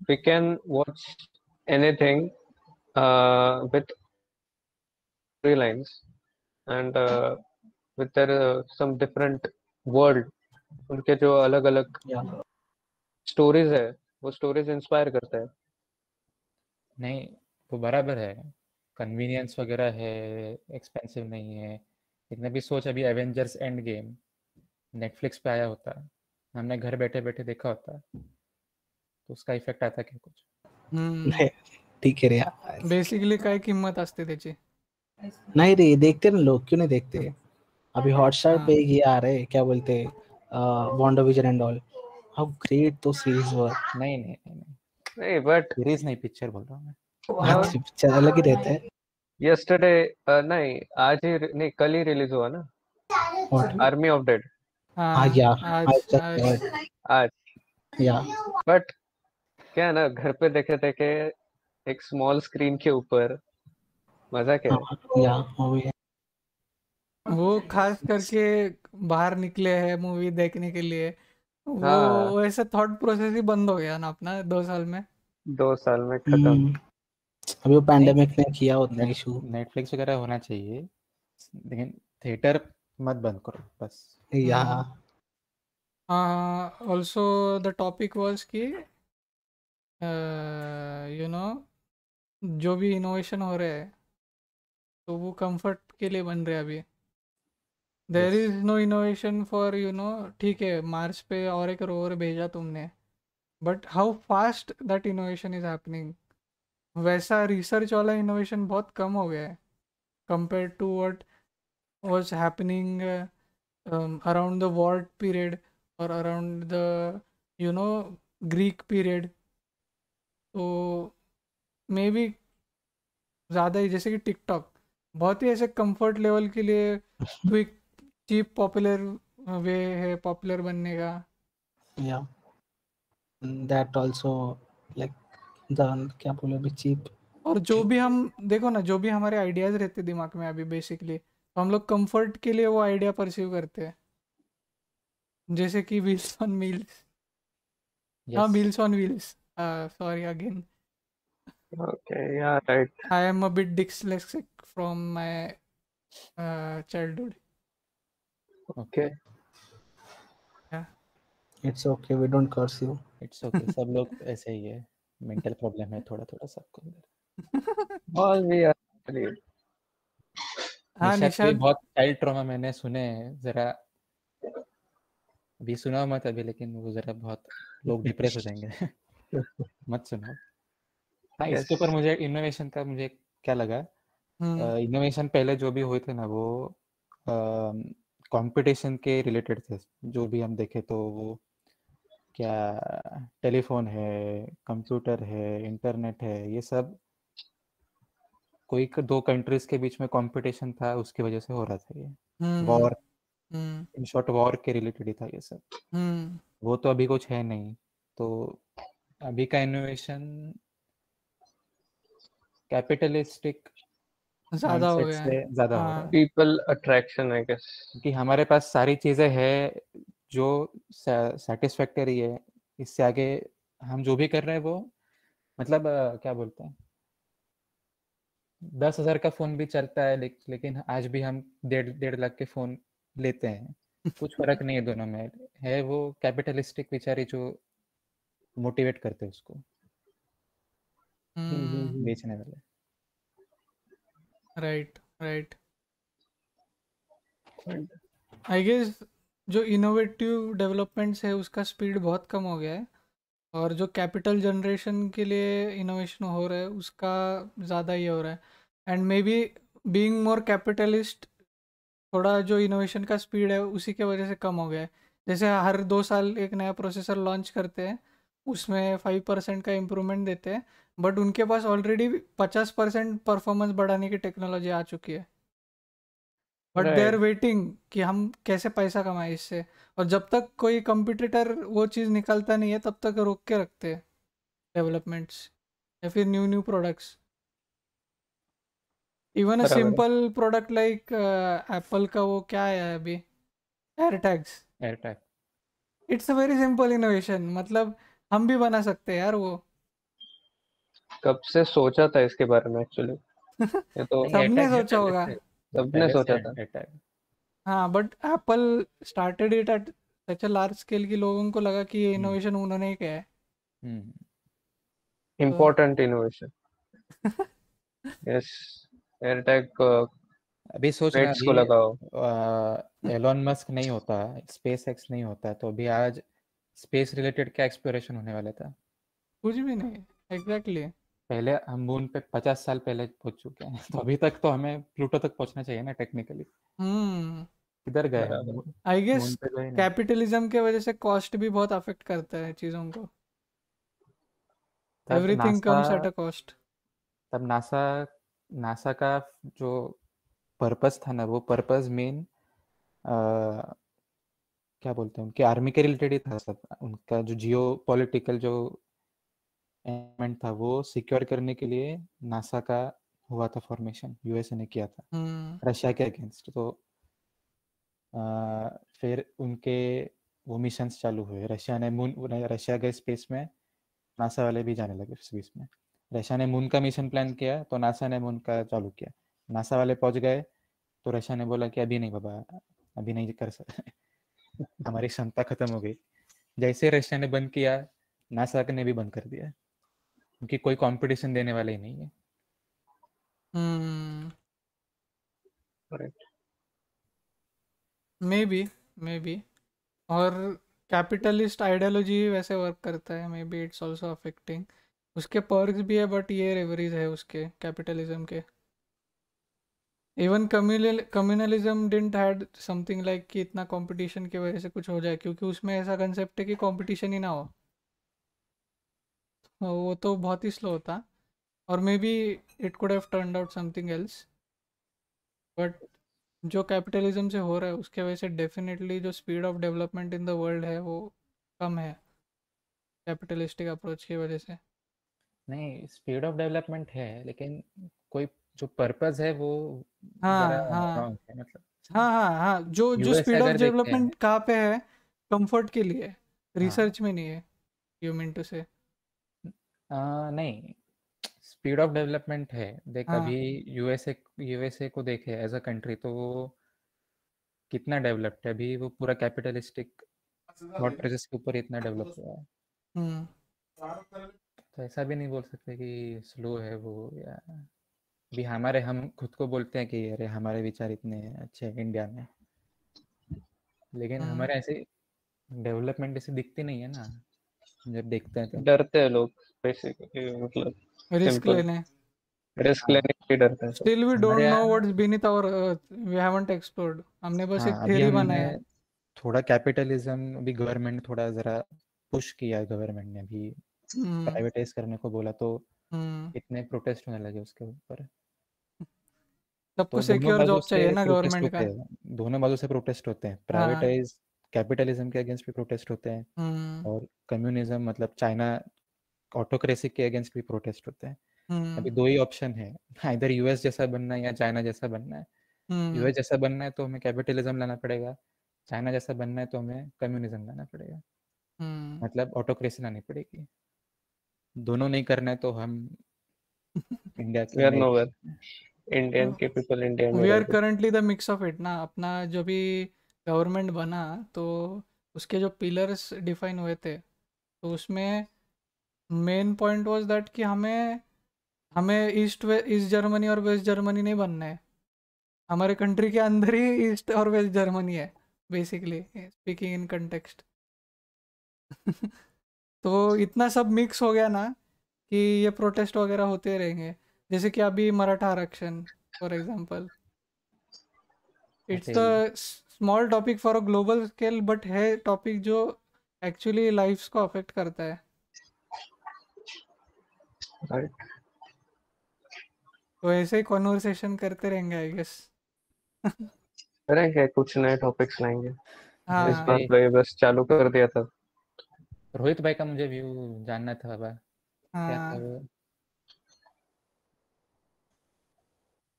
we can watch anything with storylines and with their some different world. उनके जो अलग अलग स्टोरीज है, वो स्टोरीज इंस्पायर करता है. नहीं, तो बराबर है, कन्वीनियंस वगैरह है, एक्सपेंसिव नहीं है, लेकिन अभी सोच, अभी एवेंजर्स एंड गेम नेटफ्लिक्स पे आया होता, हमने घर बैठे बैठे देखा होता, तो उसका इफेक्ट आता क्या कुछ? ठीक है रे यार. बेसिकली काय किंमत असते त्याची. नहीं रे, देखते ना लोग, क्यों नहीं देखते? अभी हॉटस्टार हाँ. पे ये आ रहे, क्या बोलते, Wanda vision and all. How great दो सीरीज वर. नहीं नहीं नहीं नहीं, नहीं बट सीरीज नहीं, पिक्चर बोल रहा हूँ मैं। हाँ, पिक्चर अलग ही रहते हैं. yesterday नहीं आज ही नहीं कल ही रिलीज हुआ ना What? आर्मी ऑफ डेड हाँ हाँ या आज आज आज. या बट क्या है ना, घर पे देखे देखे एक स्मॉल स्क्रीन के ऊपर मजा क्या है. या वो भी है. वो खास करके बाहर निकले हैं मूवी देखने के लिए, हाँ वो ऐसे थॉट प्रोसेस ही बंद हो गया ना अपना 2 साल में. 2 साल में खत्म. अभी वो नहीं, पैंडेमिक ने किया उतना नेट इशू. नेटफ्लिक्स वगैरह होना चाहिए, लेकिन थिएटर मत बंद करो बस। या ऑल्सो द टॉपिक वाज कि यू नो जो भी इनोवेशन हो रहे हैं तो वो कंफर्ट के लिए बन रहे हैं अभी. There Yes. Is no innovation for ठीक है मार्स पे और एक रोवर भेजा तुमने, but how fast that innovation is happening. वैसा रिसर्च वाला इनोवेशन बहुत कम हो गया है compare to what was happening around the war period और around the you know Greek period. तो मे बी ज़्यादा ही, जैसे कि टिकटॉक बहुत ही ऐसे कंफर्ट लेवल के लिए क्विक चीप पॉपुलर वे है पॉपुलर बनने का. या दैट आल्सो लाइक द क्या बोले अभी चीप. और जो भी हम देखो ना, जो भी हमारे आइडियाज़ रहते दिमाग में अभी बेसिकली, तो हम लोग कंफर्ट के लिए वो आइडिया परस्यू करते हैं. जैसे कि व्हील्स ऑन व्हील्स. हाँ, Yes. Wheels on wheels. Sorry again, okay yeah right. I am a bit dyslexic from my childhood. Okay it's okay, we don't curse you. It's okay, सब लोग ऐसे ही है, mental problem है थोड़ा थोड़ा सबको अंदर। और भी यार हाँ निशाद के निशाद. बहुत चाइल्ड ट्रॉमा मैंने सुने हैं, जरा अभी सुनाओ मत अभी, लेकिन वो जरा बहुत लोग डिप्रेस हो जाएंगे। मत सुनाओ। हाँ, यस इसके ऊपर मुझे इनोवेशन का मुझे क्या लगा, इनोवेशन पहले जो भी हुए थे ना वो कंपटीशन के रिलेटेड थे। जो भी हम देखें तो वो क्या टेलीफोन है, कंप्यूटर है, इंटरनेट है, ये सब कोई दो कंट्रीज के बीच में कंपटीशन था, उसकी वजह से हो रहा था ये वॉर. इन शॉर्ट वॉर के रिलेटेड ही था ये सब. वो तो अभी कुछ है नहीं, तो अभी का इनोवेशन कैपिटलिस्टिक ज़्यादा हो माइंडसेट गया है. से ज़्यादा हो रहा हाँ. है, पीपल अट्रैक्शन आई गेस. क्योंकि हमारे पास सारी चीज़ें हैं जो सेटिस्फैक्टरी है. इससे आगे हम जो भी कर रहे हैं वो मतलब क्या बोलते हैं, 10,000 का फ़ोन भी चलता है, लेकिन आज भी हम 1.5 लाख के फ़ोन लेते हैं. कुछ फर्क नहीं है दोनों में. है वो कैपिटलिस्टिक विचारी जो मोटिवेट करते हैं उसको बेचने वाले. Right right. आई गेस जो इनोवेटिव डेवलपमेंट्स है उसका स्पीड बहुत कम हो गया है, और जो कैपिटल जनरेशन के लिए इनोवेशन हो रहा है उसका ज़्यादा ही हो रहा है. And may be being more capitalist, थोड़ा जो इनोवेशन का स्पीड है उसी के वजह से कम हो गया है. जैसे हर 2 साल एक नया प्रोसेसर लॉन्च करते हैं, उसमें 5% का इम्प्रूवमेंट देते हैं, बट उनके पास ऑलरेडी 50% परफॉर्मेंस बढ़ाने की टेक्नोलॉजी आ चुकी है. But they are right waiting कि हम कैसे पैसा कमाएं इससे, और जब तक कोई कंपटीटर वो चीज़ निकालता नहीं है तब तक रोक के रखते हैं डेवलपमेंट्स या फिर न्यू न्यू प्रोडक्ट्स. इवन अ बराबर है. सिंपल प्रोडक्ट लाइक एप्पल का वो क्या है अभी, air tags. AirTag. It's a very simple innovation, मतलब हम भी बना सकते हैं यार वो. कब से सोचा था इसके बारे में एक्चुअली. ये तो नहीं, सबने एयरटैग है सोचा पहले होगा. से, सबने सोचा था. एयरटैग. हाँ, but Apple started it at such a large scale की लोगों को लगा कि ये इनोवेशन उन्होंने ही किया है. तो इम्पोर्टेंट इनोवेशन. यस एयरटैग अभी सोच ना, मेट्स को अभी लगाओ। एलोन मस्क नहीं होता, स्पेस एक्स नहीं होता, तो अभी आज स्पेस रिलेटेड क्या एक्सप्लोरेशन होने वाला था? कुछ भी नहीं। एग्जैक्टली। पहले हम मून पे 50 साल पहले पहुंच चुके हैं, तो अभी तक तो हमें प्लूटो तक पहुंचना चाहिए ना टेक्निकली। हम्म। किधर गए हम? बराबर। आई गेस मून पे गए नहीं। कैपिटलिज्म के वजह से कॉस्ट भी बहुत अफेक्ट करता है चीज़ों को। तब everything NASA comes at a cost. तब नासा नासा का जो पर्पस था ना, वो पर्पस मेन क्या बोलते हैं, उनके आर्मी के रिलेटेड ही था सब। उनका जो जियो पॉलिटिकल जो एलिमेंट था वो सिक्योर करने के लिए नासा का हुआ था फॉर्मेशन, यूएसए ने किया था हम्म। रशिया के अगेंस्ट। तो फिर उनके वो मिशंस चालू हुए, रशिया ने मून, रशिया गए स्पेस में, नासा वाले भी जाने लगे स्पेस में। रशिया ने मून का मिशन प्लान किया तो नासा ने मून का चालू किया। नासा वाले पहुंच गए तो रशिया ने बोला कि अभी नहीं बाबा, अभी नहीं कर सकते, हमारी क्षमता खत्म हो गई। जैसे रशिया ने बंद किया, नासा ने भी बंद कर दिया, क्योंकि कोई कंपटीशन देने वाला ही नहीं है। हम्म। करेक्ट। May be. और कैपिटलिस्ट आइडियोलॉजी वैसे वर्क करता है, may be it's also affecting. उसके पर्क्स भी है बट ये रेवरीज है उसके कैपिटलिज्म के। Even communalism didn't had something like कि इतना कंपटीशन की वजह से कुछ हो जाए, क्योंकि उसमें ऐसा कंसेप्ट है कि कंपटीशन ही ना हो। वो तो बहुत ही स्लो होता। और may be it could have turned out something else. But जो कैपिटलिज्म से हो रहा है उसके वजह से डेफिनेटली जो speed of development in the world है वो कम है, कैपिटलिस्टिक अप्रोच की वजह से। नहीं, स्पीड ऑफ डेवलपमेंट है, लेकिन कोई जो पर्पस है वो जरा हाँ हाँ रॉन्ग है, मतलब हाँ हाँ हाँ, जो यूएस स्पीड ऑफ अगर देखें, डेवलपमेंट कहाँ पे है? कंफर्ट के लिए, हाँ रिसर्च में नहीं है। यू मीन टू से? नहीं, स्पीड ऑफ डेवलपमेंट है। देख हाँ। अभी यूएसए को देखे एज अ कंट्री, तो वो कितना डेवलप्ड है अभी, वो पूरा कैपिटलिस्टिक थॉट प्रोसेस के ऊपर इतना डेवलप हुआ है। हम्म। तो ऐसा भी नहीं बोल सकते कि स्लो है वो, या भी हमारे, हम खुद को बोलते हैं कि अरे हमारे विचार इतने अच्छे हैं इंडिया में, लेकिन हम्म। हमारे ऐसे डेवलपमेंट ऐसे दिखती नहीं है ना, जब देखते हैं तो। डरते हैं लोग बेसिकली, मतलब रिस्क सिंपल, लेने। रिस्क हाँ, लेने के लिए डरते हैं सब। स्टिल वी डोंट हमारे नो यहाँ, what's beneath our earth, we haven't explored. हमने बस एक हाँ अभी थ्योरी हमने बनाया है। थोड़ा कैपिटलिज्म, अभी गवर्नमेंट थोड़ा ज़रा पुश किया है, गवर्नमेंट ने भी हम्म। प्राइवेटाइज करने को बोला, तो हम्म। इतने प्रोटेस्ट होने लगे उसके ऊपर। सबको तो दोनों सिक्योर बाजू जॉब चाहिए से ना प्रोटेस्ट गवर्नमेंट होते का। हैं, दोनों बाजू से प्रोटेस्ट होते हैं, हाँ। प्राइवेटाइज कैपिटलिज्म के अगेंस्ट भी प्रोटेस्ट होते हैं, हम्म। और कम्युनिज्म मतलब चाइना ऑटोक्रेसी के अगेंस्ट भी प्रोटेस्ट होते हैं। हम्म। अभी दो ही ऑप्शन है, इधर यूएस जैसा बनना है या चाइना जैसा बनना है। हम्म। यूएस जैसा बनना है तो हमें कैपिटलिज्म लाना पड़ेगा, चाइना जैसा बनना है तो हमें कम्युनिज्म लाना पड़ेगा, हम्म। मतलब ऑटोक्रेसी लानी पड़ेगी। दोनों नहीं करना है तो हम इंडिया वी के आर में नो वेयर, इंडियन के पीपल इंडिया में वी आर रह गए। Currently the mix of it ना। अपना जो भी गवर्नमेंट बना तो उसके जो पिलर्स डिफाइन हुए थे, तो उसमें मेन पॉइंट वाज दैट कि हमें हमें ईस्ट जर्मनी और वेस्ट जर्मनी नहीं बनना है। हमारे कंट्री के अंदर ही ईस्ट और वेस्ट जर्मनी है, बेसिकली स्पीकिंग इन कंटेक्स्ट। तो इतना सब मिक्स हो गया ना कि ये प्रोटेस्ट वगैरह होते रहेंगे। जैसे कि अभी मराठा आरक्षण फॉर एग्जांपल, इट्स ऐसे the he. Small topic for a global scale, but है टॉपिक जो एक्चुअली लाइफ्स को अफेक्ट करता है। राइट। तो ऐसे ही कॉन्वर्सेशन करते रहेंगे आई गेस। करेंगे, कुछ नए टॉपिक्स लाएंगे। इस हाँ बार भाई, तो ये बस चालू कर दिया था। रोहित भाई का मुझे व्यू जानना था बाबा, क्या था हाँ वो?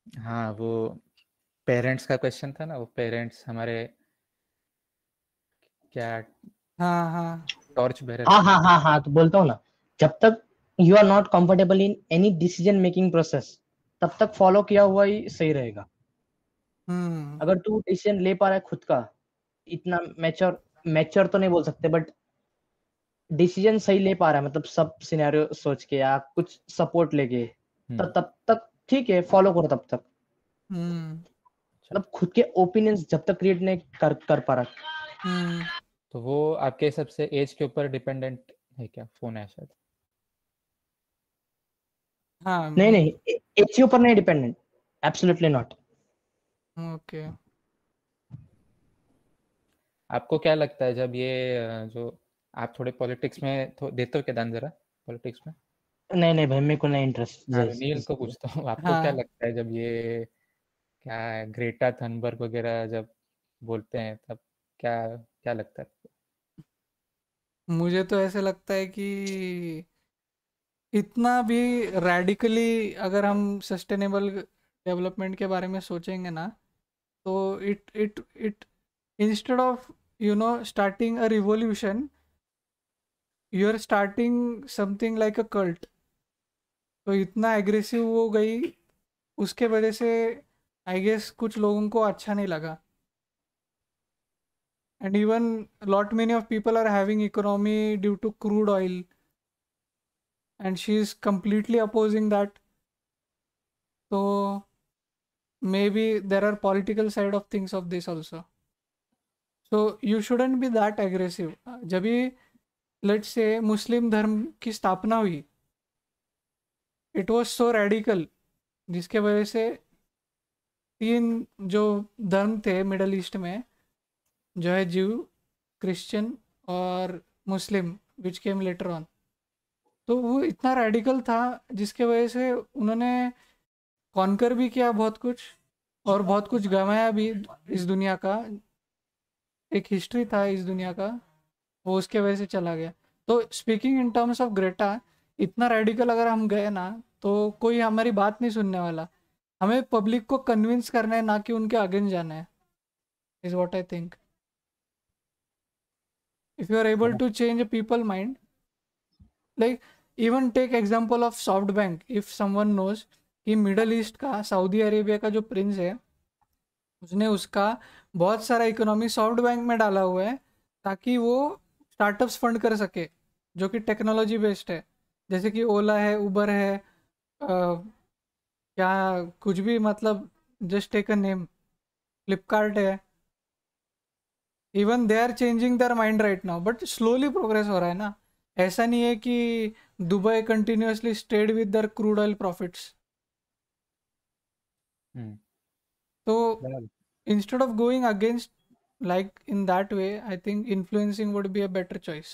हाँ वो पेरेंट्स का क्वेश्चन था ना, वो पेरेंट्स हमारे क्या हाँ हाँ। टॉर्च बेरर हाँ थे। हाँ हाँ हाँ, तो बोलता हूँ ना, जब तक you are not comfortable in any decision making process, तब तक फॉलो किया हुआ ही सही रहेगा। हम्म। अगर तू डिसीजन ले पा रहा है खुद का, इतना मैच्योर, मैच्योर तो नहीं बोल सकते बट डिसीजन सही ले पा रहा है, मतलब सब सिनेरियो सोच के या कुछ सपोर्ट लेके, हम्म, तब तक ठीक है, फॉलो करो तब तक। हम्म। मतलब खुद के ओपिनियंस जब तक क्रिएट नहीं कर पा रहा। तो वो आपके हिसाब से एज के ऊपर डिपेंडेंट है क्या? फोन है शायद। हाँ नहीं नहीं, एज के ऊपर नहीं डिपेंडेंट, एब्सोल्युटली नॉट। ओके। आपको क्या लगता है जब ये जो आप थोड़े पॉलिटिक्स में देते हो क्या ध्यान जरा पॉलिटिक्स में? नहीं नहीं भाई, मेरे को नहीं इंटरेस्ट। हाँ नील को पूछता हूँ, आपको क्या हाँ लगता है जब ये क्या है ग्रेटा थनबर्ग वगैरह जब बोलते हैं तब क्या क्या लगता है आपको? मुझे तो ऐसे लगता है कि इतना भी रैडिकली अगर हम सस्टेनेबल डेवलपमेंट के बारे में सोचेंगे ना, तो it it it instead of starting a revolution, you are starting something like a cult. तो इतना एग्रेसिव हो गई, उसके वजह से आई गेस कुछ लोगों को अच्छा नहीं लगा। And even lot many of people are having economy due to crude oil, and she is completely opposing that. So maybe there are political side of things of this also. So you shouldn't be that aggressive. जब भी let's say मुस्लिम धर्म की स्थापना हुई, it was so radical, जिसके वजह से 3 जो धर्म थे मिडल ईस्ट में, जो है ज्यू, क्रिश्चियन और मुस्लिम, विच केम लेटर ऑन, तो वो इतना रेडिकल था जिसके वजह से उन्होंने कॉन्कर भी किया बहुत कुछ, और बहुत कुछ गंवाया भी। इस दुनिया का एक हिस्ट्री था इस दुनिया का, वो उसके वजह से चला गया। तो speaking in terms of Greta, इतना रेडिकल अगर हम गए ना, तो कोई हमारी बात नहीं सुनने वाला। हमें पब्लिक को कन्विंस करना है, ना कि उनके अगेंस्ट जाना है, is what I think. If you are able to change a people mind, like even take example of soft bank, if someone knows कि मिडल ईस्ट का, सऊदी अरेबिया का जो प्रिंस है, उसने उसका बहुत सारा इकोनॉमी सॉफ्ट बैंक में डाला हुआ है, ताकि वो स्टार्टअप्स फंड कर सके जो कि टेक्नोलॉजी बेस्ड है। जैसे कि ओला है, उबर है, क्या कुछ भी, मतलब just take a name, Flipkart है। Even they are changing their mind right now, but slowly progress हो रहा है ना। ऐसा नहीं है कि Dubai continuously stayed with their crude oil profits. तो instead of going against like in that way, I think influencing would be a better choice.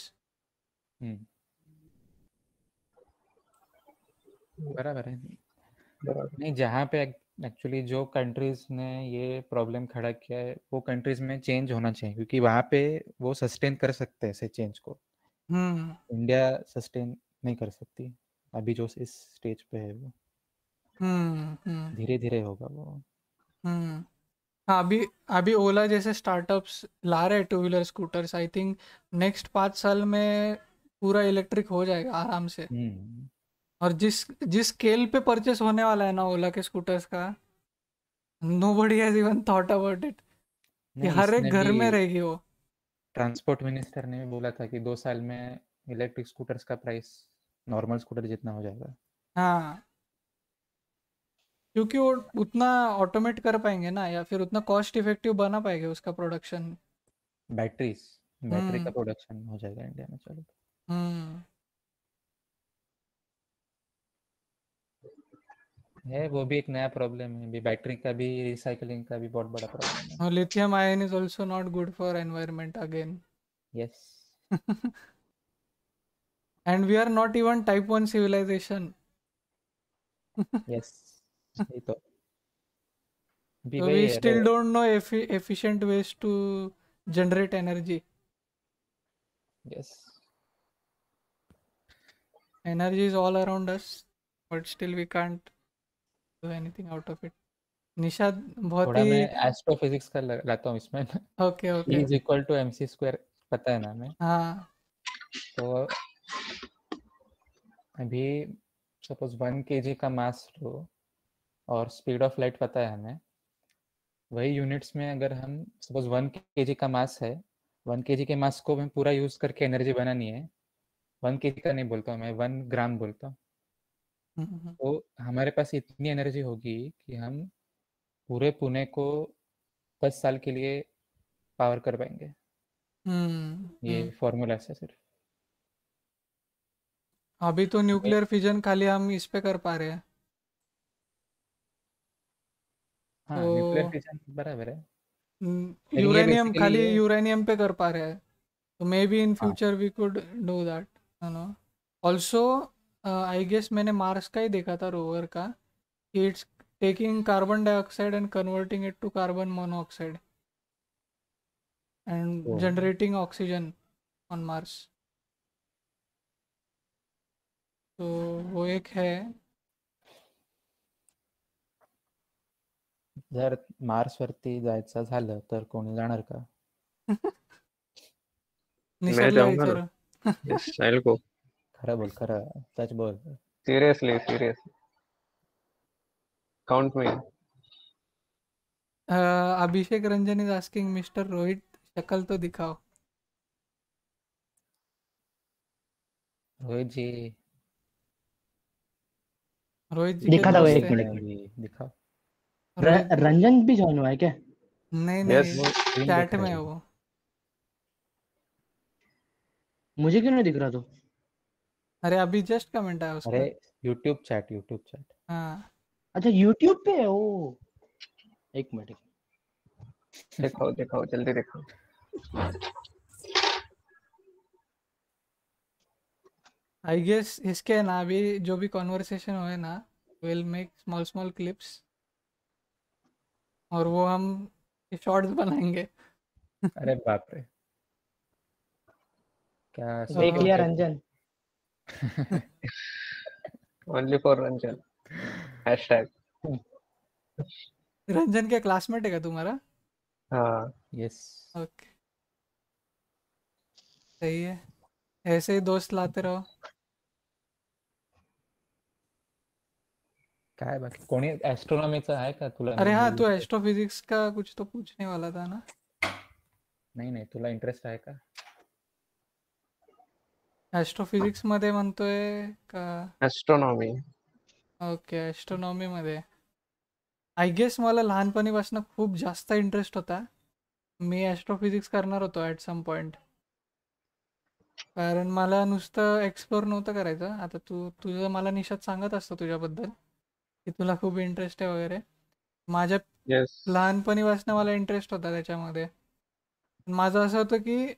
बराबर है। नहीं, जहाँ पे एक्चुअली जो कंट्रीज ने ये प्रॉब्लम खड़ा किया है वो कंट्रीज में चेंज होना चाहिए, क्योंकि वहाँ पे वो सस्टेन कर सकते हैं ऐसे चेंज को। इंडिया सस्टेन नहीं कर सकती अभी जो इस स्टेज पे है वो। धीरे धीरे होगा वो। हाँ, अभी ओला जैसे स्टार्टअप्स ला रहे हैं two wheeler scooters. I think next 5 साल में पूरा इलेक्ट्रिक हो जाएगा आराम से। और जिस जिस स्केल पे परचेस होने वाला है ना ओला के स्कूटर्स का, nobody has even thought about it, कि हर एक घर में रहेगी वो। ट्रांसपोर्ट मिनिस्टर ने भी बोला था कि 2 साल में इलेक्ट्रिक स्कूटर्स का प्राइस नॉर्मल स्कूटर जितना हो जाएगा। हाँ, क्योंकि वो उतना ऑटोमेट कर पाएंगे ना, या फिर उतना कॉस्ट इफेक्टिव बना पाएंगे उसका प्रोडक्शन। बैटरी का प्रोडक्शन हो जाएगा इंडिया में। चलो है, वो भी एक नया प्रॉब्लम है भी, बैटरी का भी, रिसाइकलिंग का भी बहुत बड़ा प्रॉब्लम है। Lithium ion is also not good for environment again. Yes. And we are not even type 1 civilization. Yes, ये तो भी So वही we है। still don't know efficient ways to generate energy. Yes. Energy is all around us, but still we can't do anything out of it. Nishad बहुत थोड़ा ही मैं astrophysics का लाता हूँ इसमें। Okay E is equal to mc square, पता है ना हमें? हाँ, तो अभी सपोज 1 kg का मास लो और स्पीड ऑफ लाइट पता है हमें, वही यूनिट्स में अगर हम सपोज 1 kg का मास है, 1 kg के मास को हमें पूरा यूज करके एनर्जी बनानी है। 1 kg का नहीं बोलता हूँ मैं, 1 ग्राम बोलता हूँ। तो हमारे पास इतनी एनर्जी होगी कि हम पूरे पुणे को वापस साल के लिए पावर कर पाएंगे। ये फॉर्मूला है सिर्फ। अभी तो न्यूक्लियर फिजन खाली हम इस पे कर पा रहे हैं, हाँ तो न्यूक्लियर फिशन बराबर है, लेकिन ये यूरेनियम बेसिकली खाली ये यूरेनियम पे कर पा रहे हैं, तो मे बी इन हाँ future we could do that, you know. Also I guess मैंने मार्स का ही देखा था, रोवर का, कि it's taking carbon dioxide and converting it to carbon monoxide and तो जनरेटिंग ऑक्सीजन ऑन मार्स। तो वो एक है। जर मार्स वरती जायचं झालं तर कोणी जाणार का? मैं निषादला जाऊंगा ना, विचार। यस आई विल गो, खरं बोल, खरं सच बोल। Seriously count me. Abhishek Ranjan is asking mister Rohit शक्ल तो दिखाओ। रोहित जी रोहित जी के दिखा था वो, दोस्त एक है मिनट में। जी दिखाओ। रोहित जी। रंजन भी जॉइन हुआ है क्या? नहीं यस नहीं, वो स्क्रीन चैट दिख में रहा है है। वो। मुझे क्यों नहीं दिख रहा तो? अरे अभी जस्ट कमेंट आया अरे उसका। YouTube chat, YouTube chat. हाँ अच्छा यूट्यूब पे है ओ। एक मिनट। दिखाओ जल्दी दिखाओ। आई गेस इसके ना अभी जो भी कॉन्वर्सेशन हुए ना, will make small small clips और वो हम शॉर्ट्स बनाएंगे। अरे बाप रे, क्या देख सोच लिया रहे रंजन। थे? Only for Ranjan, hashtag. Ranjan के क्लासमेट है क्या तुम्हारा? हाँ यस। ओके, सही है, ऐसे ही दोस्त लाते रहो। काय बाकी कोणी ऍस्ट्रॉनॉमीचं आहे का तुला? अरे मी हाँ, बोलू तो शकतो? एस्ट्रोफिजिक्स का कुछ तो पूछने वाला था ना। नाही तुला इंटरेस्ट आहे का? एस्ट्रोफिजिक्स मध्ये म्हणतोय का? एस्ट्रोनॉमी। ओके, एस्ट्रोनॉमी मध्ये आय गेस मला लहानपणीपासून खूप जास्त इंटरेस्ट होता. मी ॲस्ट्रोफिजिक्स करणार होतो ॲट सम पॉईंट, कारण मला नुसतं एक्सप्लोर नव्हतं करायचं. आता तुझं मला निशात सांगत असतो तुझ्याबद्दल की तुला खूप इंटरेस्ट आहे वगैरे. माझ्या यस लहानपणीपासून मला इंटरेस्ट होता त्याच्यामध्ये. माझं असं होतं की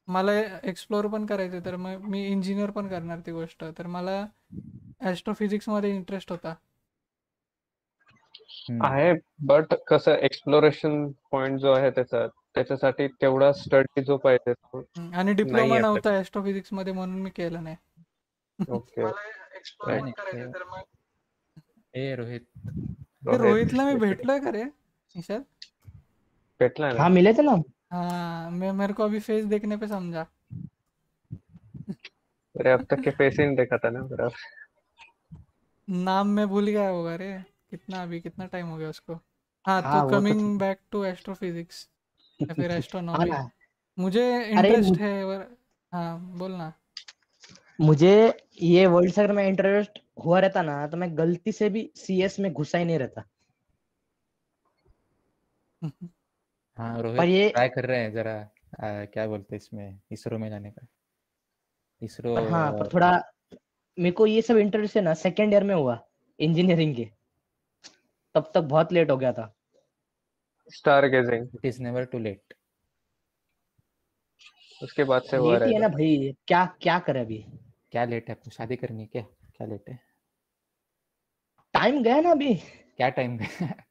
मला एक्सप्लोर पण करायचं, तर मग मी इंजिनियर पण करणार ती गोष्ट. तर मला ॲस्ट्रोफिजिक्समध्ये इंटरेस्ट होता. आहे, बट कसं एक्सप्लोरेशन पॉइंट जो आहे त्याच्यासाठी तेवढा स्टडी जो पाहिजे तो आणि डिप्लोमा नाही नव्हता आपल्याकडे. ॲस्ट्रोफिजिक्समध्ये, म्हणून मी केलं नाही. ओके मला एक्सप्लोर काय पण नाही करायचं, तर मग ए रोहित, ते रोहितला मी भेटलोय का रे निशात? भेटला ना? हाँ मिले थे ना। हाँ, मैं मेरे को अभी फेस देखने पे समझा. अरे अब तक के फेस ही नहीं देखा था ना मेरा। नाम मैं भूल गया होगा रे, कितना टाइम हो गया उसको. हाँ, तो हाँ वो तो कमिंग ठीक। बैक टू एस्ट्रोफिजिक्स या फिर हाँ एस्ट्रोनॉमी, ना। मुझे अरे इंटरेस्ट है हाँ बोलना. मुझे ये वर्ल्ड से अगर मैं इंटरेस्ट हुआ रहता ना, तो मैं गलती से भी सीएस में घुसा ही नहीं रहता. हाँ पर रोहित ये ट्राई कर रहे हैं जरा, क्या बोलते हैं इसमें, इसरो में जाने का। इसरो पर थोड़ा मेरे को ये सब इंटरेस्ट है ना सेकेंड ईयर में हुआ इंजीनियरिंग के, तब तक बहुत लेट हो गया था. Star gazing it is never too late. उसके बाद से हुआ लेट ही है रहेगा। ना भाई, क्या क्या करे अभी. क्या लेट है? आपको शादी करनी है क्या? क्या लेट है? टाइम गया ना अभी. क्या टाइम है? अब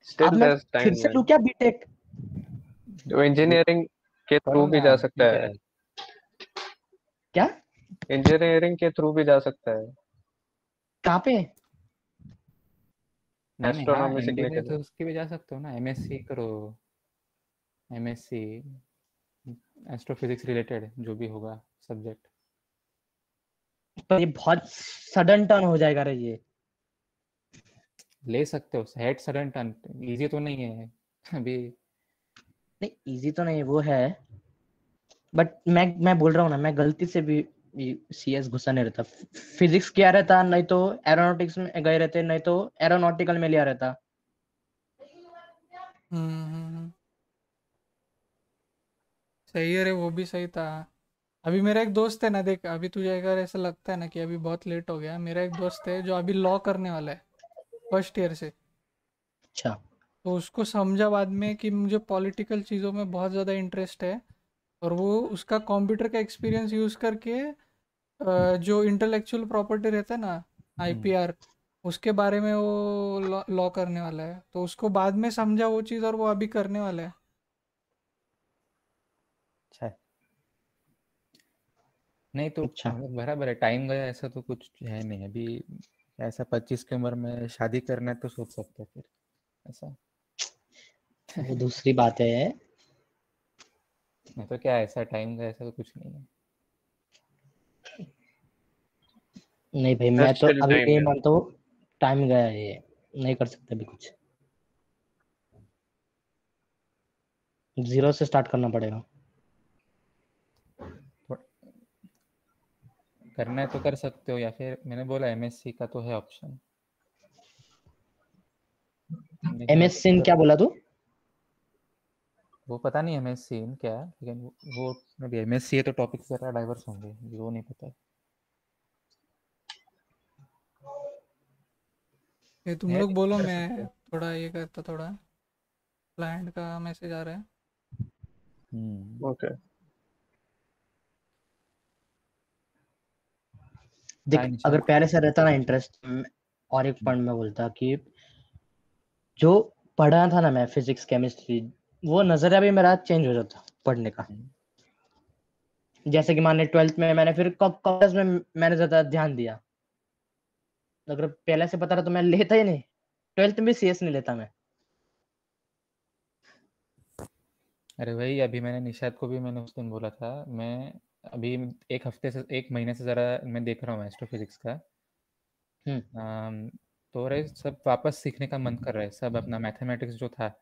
स्टिल मैं देयर इज फिर टाइम से मैन। लूं क्या बीटेक? तो इंजीनियरिंग के थ्रू करो भी ना, जा सकता ठीक है, है। क्या? इंजीनियरिंग के थ्रू भी जा सकता है कहाँ पे? नहीं हाँ, एस्ट्रोनॉमी सीखने के इंजीनियर लिए। तो उसके भी जा सकते हो ना, एमएससी करो, एमएससी एस्ट्रोफिजिक्स रिलेटेड जो भी होगा सब्जेक्ट। पर ये बहुत सडन टर्न हो जाएगा रे ये. ले सकते हो, हेड सडन टर्न इजी तो नहीं है अभी। नहीं इजी तो नहीं वो है, बट मैं बोल रहा हूँ ना, मैं गलती से भी सीएस घुसा नहीं रहता. फिजिक्स किया रहता, नहीं तो एरोनॉटिक्स में गए रहते, नहीं तो एरोनॉटिकल में लिया रहता. हम्म। सही है रे, वो भी सही था। अभी मेरा एक दोस्त है ना, देख अभी तुझे अगर ऐसा लगता है ना कि अभी बहुत लेट हो गया, मेरा एक दोस्त है जो अभी लॉ करने वाला है फर्स्ट ईयर से। अच्छा। तो उसको समझा बाद में कि मुझे पॉलिटिकल चीज़ों में बहुत ज़्यादा इंटरेस्ट है, और वो उसका कंप्यूटर का एक्सपीरियंस यूज़ करके जो इंटेलेक्चुअल प्रॉपर्टी रहता है ना, आईपीआर, उसके बारे में वो लॉ करने वाला है। तो उसको बाद में समझा वो चीज़, और वो अभी करने वाला है। अच्छा है। नहीं तो अच्छा। मतलब बराबर है, टाइम गया ऐसा तो कुछ है नहीं अभी। ऐसा 25 की उम्र में शादी करना है तो सोच सकते हैं फिर ऐसा। वो दूसरी बात है। नहीं तो क्या, ऐसा टाइम गया ऐसा तो कुछ नहीं है। नहीं भाई, मैं There's तो still अभी time ये है। मानता हूँ, टाइम गया है, ये नहीं कर सकते अभी कुछ। जीरो से स्टार्ट करना पड़ेगा। करना है तो कर सकते हो, या फिर मैंने बोला एमएससी का तो है ऑप्शन। एमएस सिंह क्या बोला तू? वो पता नहीं एमएससी क्या है, लेकिन वो अभी एमएससी है तो टॉपिक जरा डाइवर्स होंगे, वो नहीं पता। ये तुम है लोग लेकिन बोलो, कर सकते मैं हैं। थोड़ा ये करता, थोड़ा क्लाइंट का मैसेज आ रहा है। Okay. देख, हाय अगर निशांत। पहले से रहता ना इंटरेस्ट, और एक पॉइंट में बोलता कि जो पढ़ा था ना मैं, फिजिक्स केमिस्ट्री, वो नजरिया भी मेरा चेंज हो जाता पढ़ने का। जैसे कि मान ली 12th में मैंने फिर कॉलेज में मैंने ज्यादा ध्यान दिया। अगर पहले से पता रहा तो मैं लेता ही नहीं, 12th में भी सीएस नहीं लेता मैं। अरे भाई अभी मैंने निशांत को भी मैंने उस दिन बोला था, मैं अभी एक हफ्ते से एक महीने से ज़रा मैं देख रहा हूँ एस्ट्रोफिजिक्स का। तो रे सब वापस सीखने का मन कर रहा है, सब अपना मैथमेटिक्स जो था,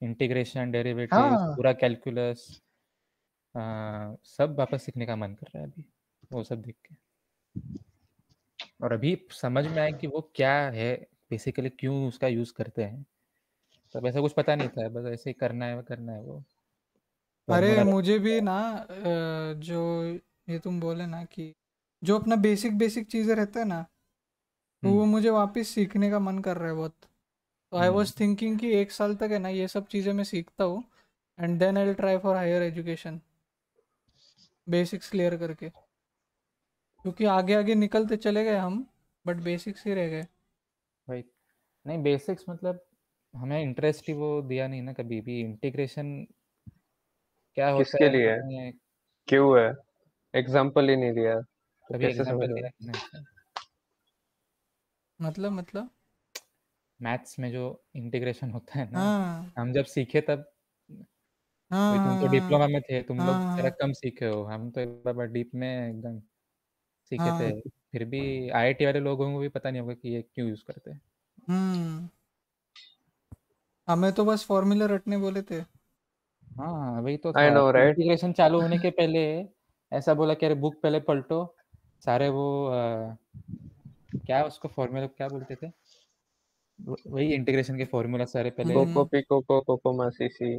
इंटीग्रेशन, डेरिवेटिव, हाँ। पूरा कैलकुलस, सब वापस सीखने का मन कर रहा है अभी वो सब देख के। और अभी समझ में आया कि वो क्या है बेसिकली, क्यों उसका यूज़ करते हैं। तब ऐसा कुछ पता नहीं था, बस ऐसे ही करना है वो अरे फॉर्मूला। मुझे भी ना जो ये तुम बोले ना कि जो अपना बेसिक बेसिक चीज़ें रहता है ना, तो वो मुझे वापस सीखने का मन कर रहा है बहुत। तो आई वॉज थिंकिंग कि एक साल तक है ना ये सब चीज़ें मैं सीखता हूँ, and then I will try for higher education, basics clear करके। क्योंकि आगे आगे निकलते चले गए हम, बट बेसिक्स ही रह गए। भाई नहीं, बेसिक्स मतलब हमें इंटरेस्ट ही वो दिया नहीं ना कभी भी। इंटीग्रेशन क्या होता किसके है लिए? हमें क्यों है? एग्जाम्पल ही नहीं दिया तो कभी कैसे एग्जाम्पल समझोगे? दिया नहीं ना इसका। मतलब मैथ्स में जो इंटीग्रेशन होता है ना, हाँ हम जब सीखे तब, हाँ भाई तुम तो हाँ डिप्लोमा में थे, तुम लोग जरा हाँ कम सीखे हो, हम तो बराबर डीप में एकदम सीखे थे। हाँ। फिर भी आईआईटी वाले लोगों को भी पता नहीं होगा कि ये क्यों यूज़ करते हैं। हम्म। हमें तो बस फॉर्मूला रटने बोले थे। हाँ वही तो आई था, नो राइट। इंटीग्रेशन चालू होने के पहले ऐसा बोला कि अरे बुक पहले पलटो, सारे वो क्या उसको फॉर्मूला क्या बोलते थे, वही इंटीग्रेशन के फॉर्मूला सारे पहले। कोको पी कोको कोको मासी सी।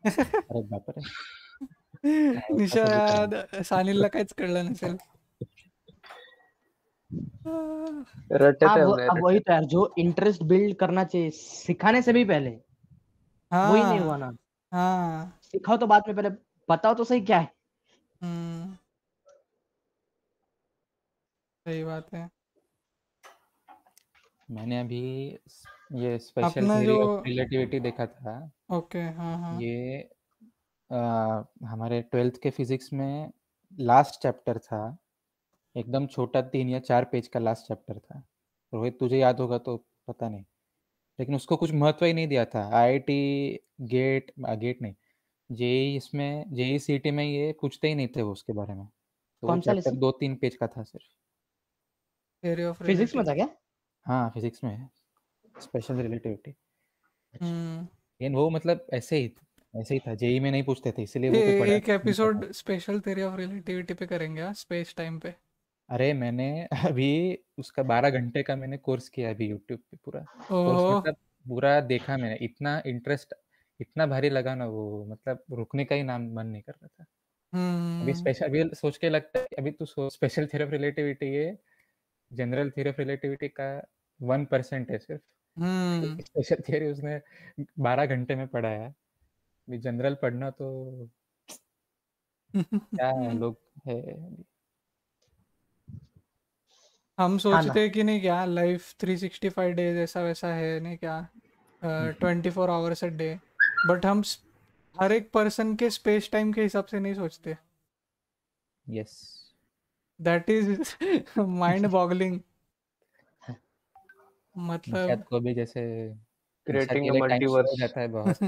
अरे बाप रे, ऐसा सब भी करना। निषाद, सानिलला काहीच कळलं नसेल. रटे हाँ, थे वो हमने अब वही रटे। तो यार, जो इंटरेस्ट बिल्ड करना चाहिए सिखाने से भी पहले, वही नहीं हुआ हाँ ना। हाँ। सिखाओ तो बाद में, पहले बताओ तो सही क्या है। हम्म, सही बात है। मैंने अभी ये स्पेशल अपना थ्योरी जो, ऑफ रिलेटिविटी देखा था। ओके हाँ हाँ। ये हमारे 12th के फिजिक्स में लास्ट चैप्टर था, एकदम छोटा 3 या 4 पेज का लास्ट चैप्टर था। रोहित तुझे याद होगा तो पता नहीं, लेकिन उसको कुछ महत्व ही नहीं दिया था। आईआईटी गेट गेट नहीं, जेई, इसमें जेई सीटी में ये पूछते ही नहीं थे वो उसके बारे में। तो वो कौन सा चैप्टर लेसन? 2-3 पेज का था सिर्फ। थ्योरी ऑफ फिजिक्स में था रिलेटिविटी। क्या? हाँ फिजिक्स में है, स्पेशल रिलेटिविटी। अच्छा। लेकिन वो मतलब ऐसे ही था, जेई में नहीं पूछते थे, इसलिए वो कोई पढ़ा एक नहीं था। Episode special theory of relativity पे करेंगे, हाँ, स्पेस टाइम पे। अरे मैंने अभी उसका 12 घंटे का मैंने कोर्स किया अभी यूट्यूब पे, पूरा कोर्स ओहो। मतलब पूरा देखा मैंने। इतना इंटरेस्ट, इतना भारी लगा ना वो, मतलब रुकने का ही नाम मन नहीं कर रहा था। अभी स्पेशल, अभी सोच के लगता है, अभी तू स्पेशल थ्योरी ऑफ रिलेटिविटी है, जनरल थ्योरी ऑफ रिलेटिविटी का 1% है सिर्फ। स्पेशल थियरी उसने 12 घंटे में पढ़ा है। अभी जनरल पढ़ना तो क्या लोग है अभी। हम हाँ सोचते ना, हैं कि नहीं क्या लाइफ 365 डेज ऐसा वैसा है नहीं क्या, 24 आवर्स अ डे, बट हम हर एक पर्सन के स्पेस टाइम के हिसाब से नहीं सोचते। Yes, that is mind boggling. मतलब निशात को भी जैसे निशा क्रिएटिंग के अ लिए टाइम स्लो हो मल्टीवर्स। जाता है बहुत।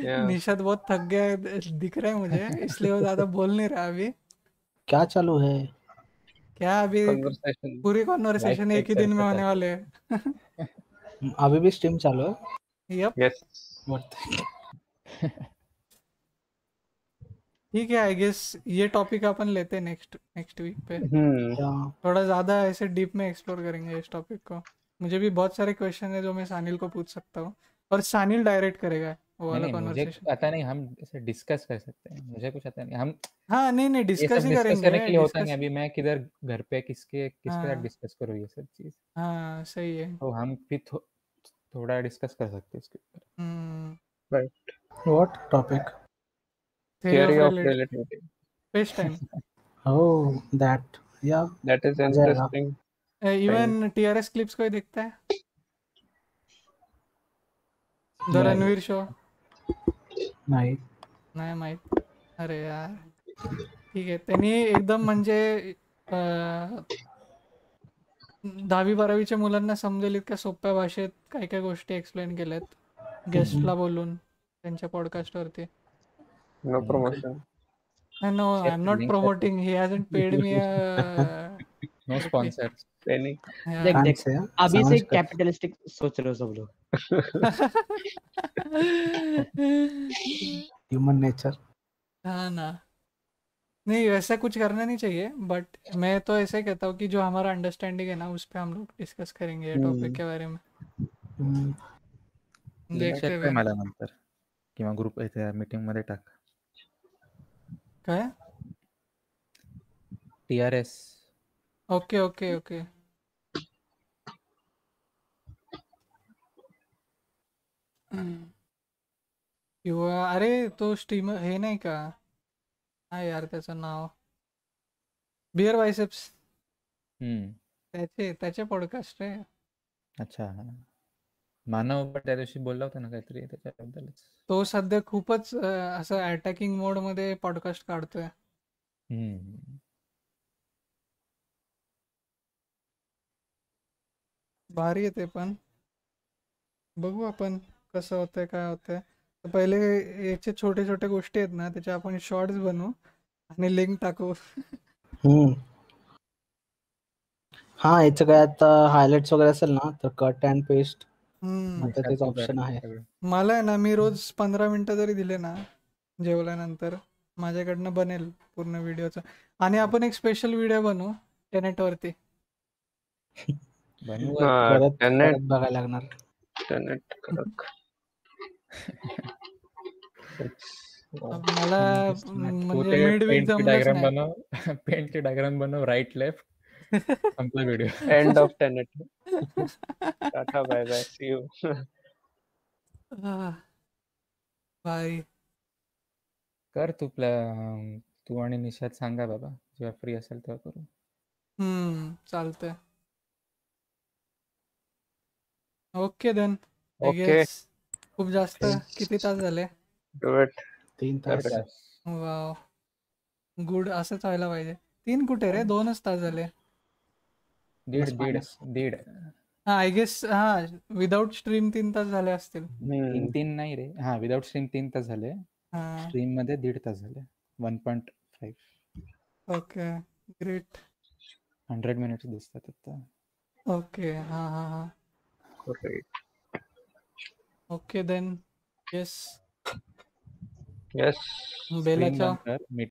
या निशात बहुत थक गया है, दिख रहा है मुझे, इसलिए वो ज्यादा बोल नहीं रहा अभी। क्या चालू है? क्या अभी कन्वर्सेशन। पूरी लाइफ कॉन्वर्सेशन पे एक ही दिन में चलता होने था। वाले हैं। अभी भी स्ट्रीम चालू है? Yup, yes. What the- ठीक है, आई गेस ये टॉपिक अपन लेते हैं नेक्स्ट नेक्स्ट वीक पे। yeah. थोड़ा ज़्यादा ऐसे डीप में एक्सप्लोर करेंगे इस टॉपिक को। मुझे भी बहुत सारे क्वेश्चन है जो मैं सानिल को पूछ सकता हूँ, और सानिल डायरेक्ट करेगा वो नहीं वाला नहीं, मुझे कुछ कॉन्वर्सेशन। आता नहीं, हम ऐसे डिस्कस कर सकते हैं, मुझे कुछ आता नहीं। हम हाँ नहीं नहीं, ये डिस्कस सब ही डिस्कस करने करेंगे, के लिए होता नहीं। डिस्कस। अभी मैं किधर घर पे किसके साथ हाँ डिस्कस करूँ ये सब चीज, हाँ सही है। तो हम भी थोड़ा डिस्कस कर सकते हैं इसके ऊपर। Right. What topic? Theory of theory of relative relativity. Space time. Oh, that. Yeah. That is मजा आएगा। इंटरेस्टिंग। इवन टीआरएस क्लिप्स कोई देखता है? द नहीं रणवीर शो? नहीं. नाही माहित. अरे यार ठीक आहे, त्यांनी एकदम म्हणजे 10वी-12वीच्या मुलांना समजेल इतक्या सोप्या भाषेत काय काय गोष्टी एक्सप्लेन केल्यात, गेस्टला बोलून त्यांच्या पॉडकास्टवरती. No promotion. No, I am not link promoting, he hasn't paid me no sponsors. Penny. देख Can't देख, say. अभी से समझ कर. कैपिटलिस्टिक सोच रहे हो सब लोग। Human nature. हाँ ना, नहीं वैसा कुछ करना नहीं चाहिए, बट मैं तो ऐसे ही कहता हूँ कि जो हमारा अंडरस्टैंडिंग है ना उस पर हम लोग डिस्कस करेंगे ये टॉपिक के बारे में, Hmm. लिंक देखते शेअर कर हुए। मला नंतर किंवा ग्रुप इथे मीटिंग मध्ये टाक। काय? TRS okay okay okay. किंवा अरे तो स्ट्रीमर हे नाही का, हा यार त्याचं नाव, बिअर बायसेप्स, त्याचे पॉडकास्ट आहे. अच्छा, मानव पण त्या दिवशी बोलला होता ना काहीतरी त्याच्याबद्दलच। तो सध्या खूपच असं अटॅकिंग मोड मध्ये पॉडकास्ट काढतोय. भारी आहे ते पण, बघू आपण कसं होतंय काय होतंय. तर पहिले याचे छोटे छोटे गोष्टी आहेत ना त्याच्या आपण शॉर्ट्स बनवू आणि लिंक टाकू. हम्म. हा, याचं काय आता हायलाइट्स वगैरे असेल ना तर कट अँड पेस्ट आता तेच ऑप्शन आहे. मला आहे ना, मी रोज 15 मिनिटं जरी दिले ना जेवल्यानंतर, माझ्याकडनं बनेल पूर्ण व्हिडिओचं. आणि आपण एक स्पेशल व्हिडिओ बनवू टेनेटवरती. परत टेनेट परत बघायला लागणार. टेनेट कडक. मला तू म्हणजे ते मिड वीक पेंटची जमलंच डायग्राम नाही. बनव, पेंटची डायग्राम बनव, राईट लेफ्ट, संपला video. End of Tenet. Tata bye bye, see you. भाई कर तू आणि निशात सांगा बाबा, जेव्हा फ्री असेल तेव्हा करू। चालतंय. ओके देन, आय ओके, गेस खूप जास्त. किती तास झाले? Do it. 3 Tas. Wow, good, असंच व्हायला पाहिजे. 3 कुठे रे, 2च तास झाले. Plus minus. दीड हा आय गेस, हा विदाउट स्ट्रीम 3 तास झाले असतील. 3 नाही रे, हा विदाउट स्ट्रीम 3 तास झाले, हा स्ट्रीम मध्ये 1.5 तास झाले, 1.5. Okay great. 100 मिनिट्स दिसतात आता। ओके हा हा हा ओके देन, येस यस। बेला स्ट्रीम चाव. नंतर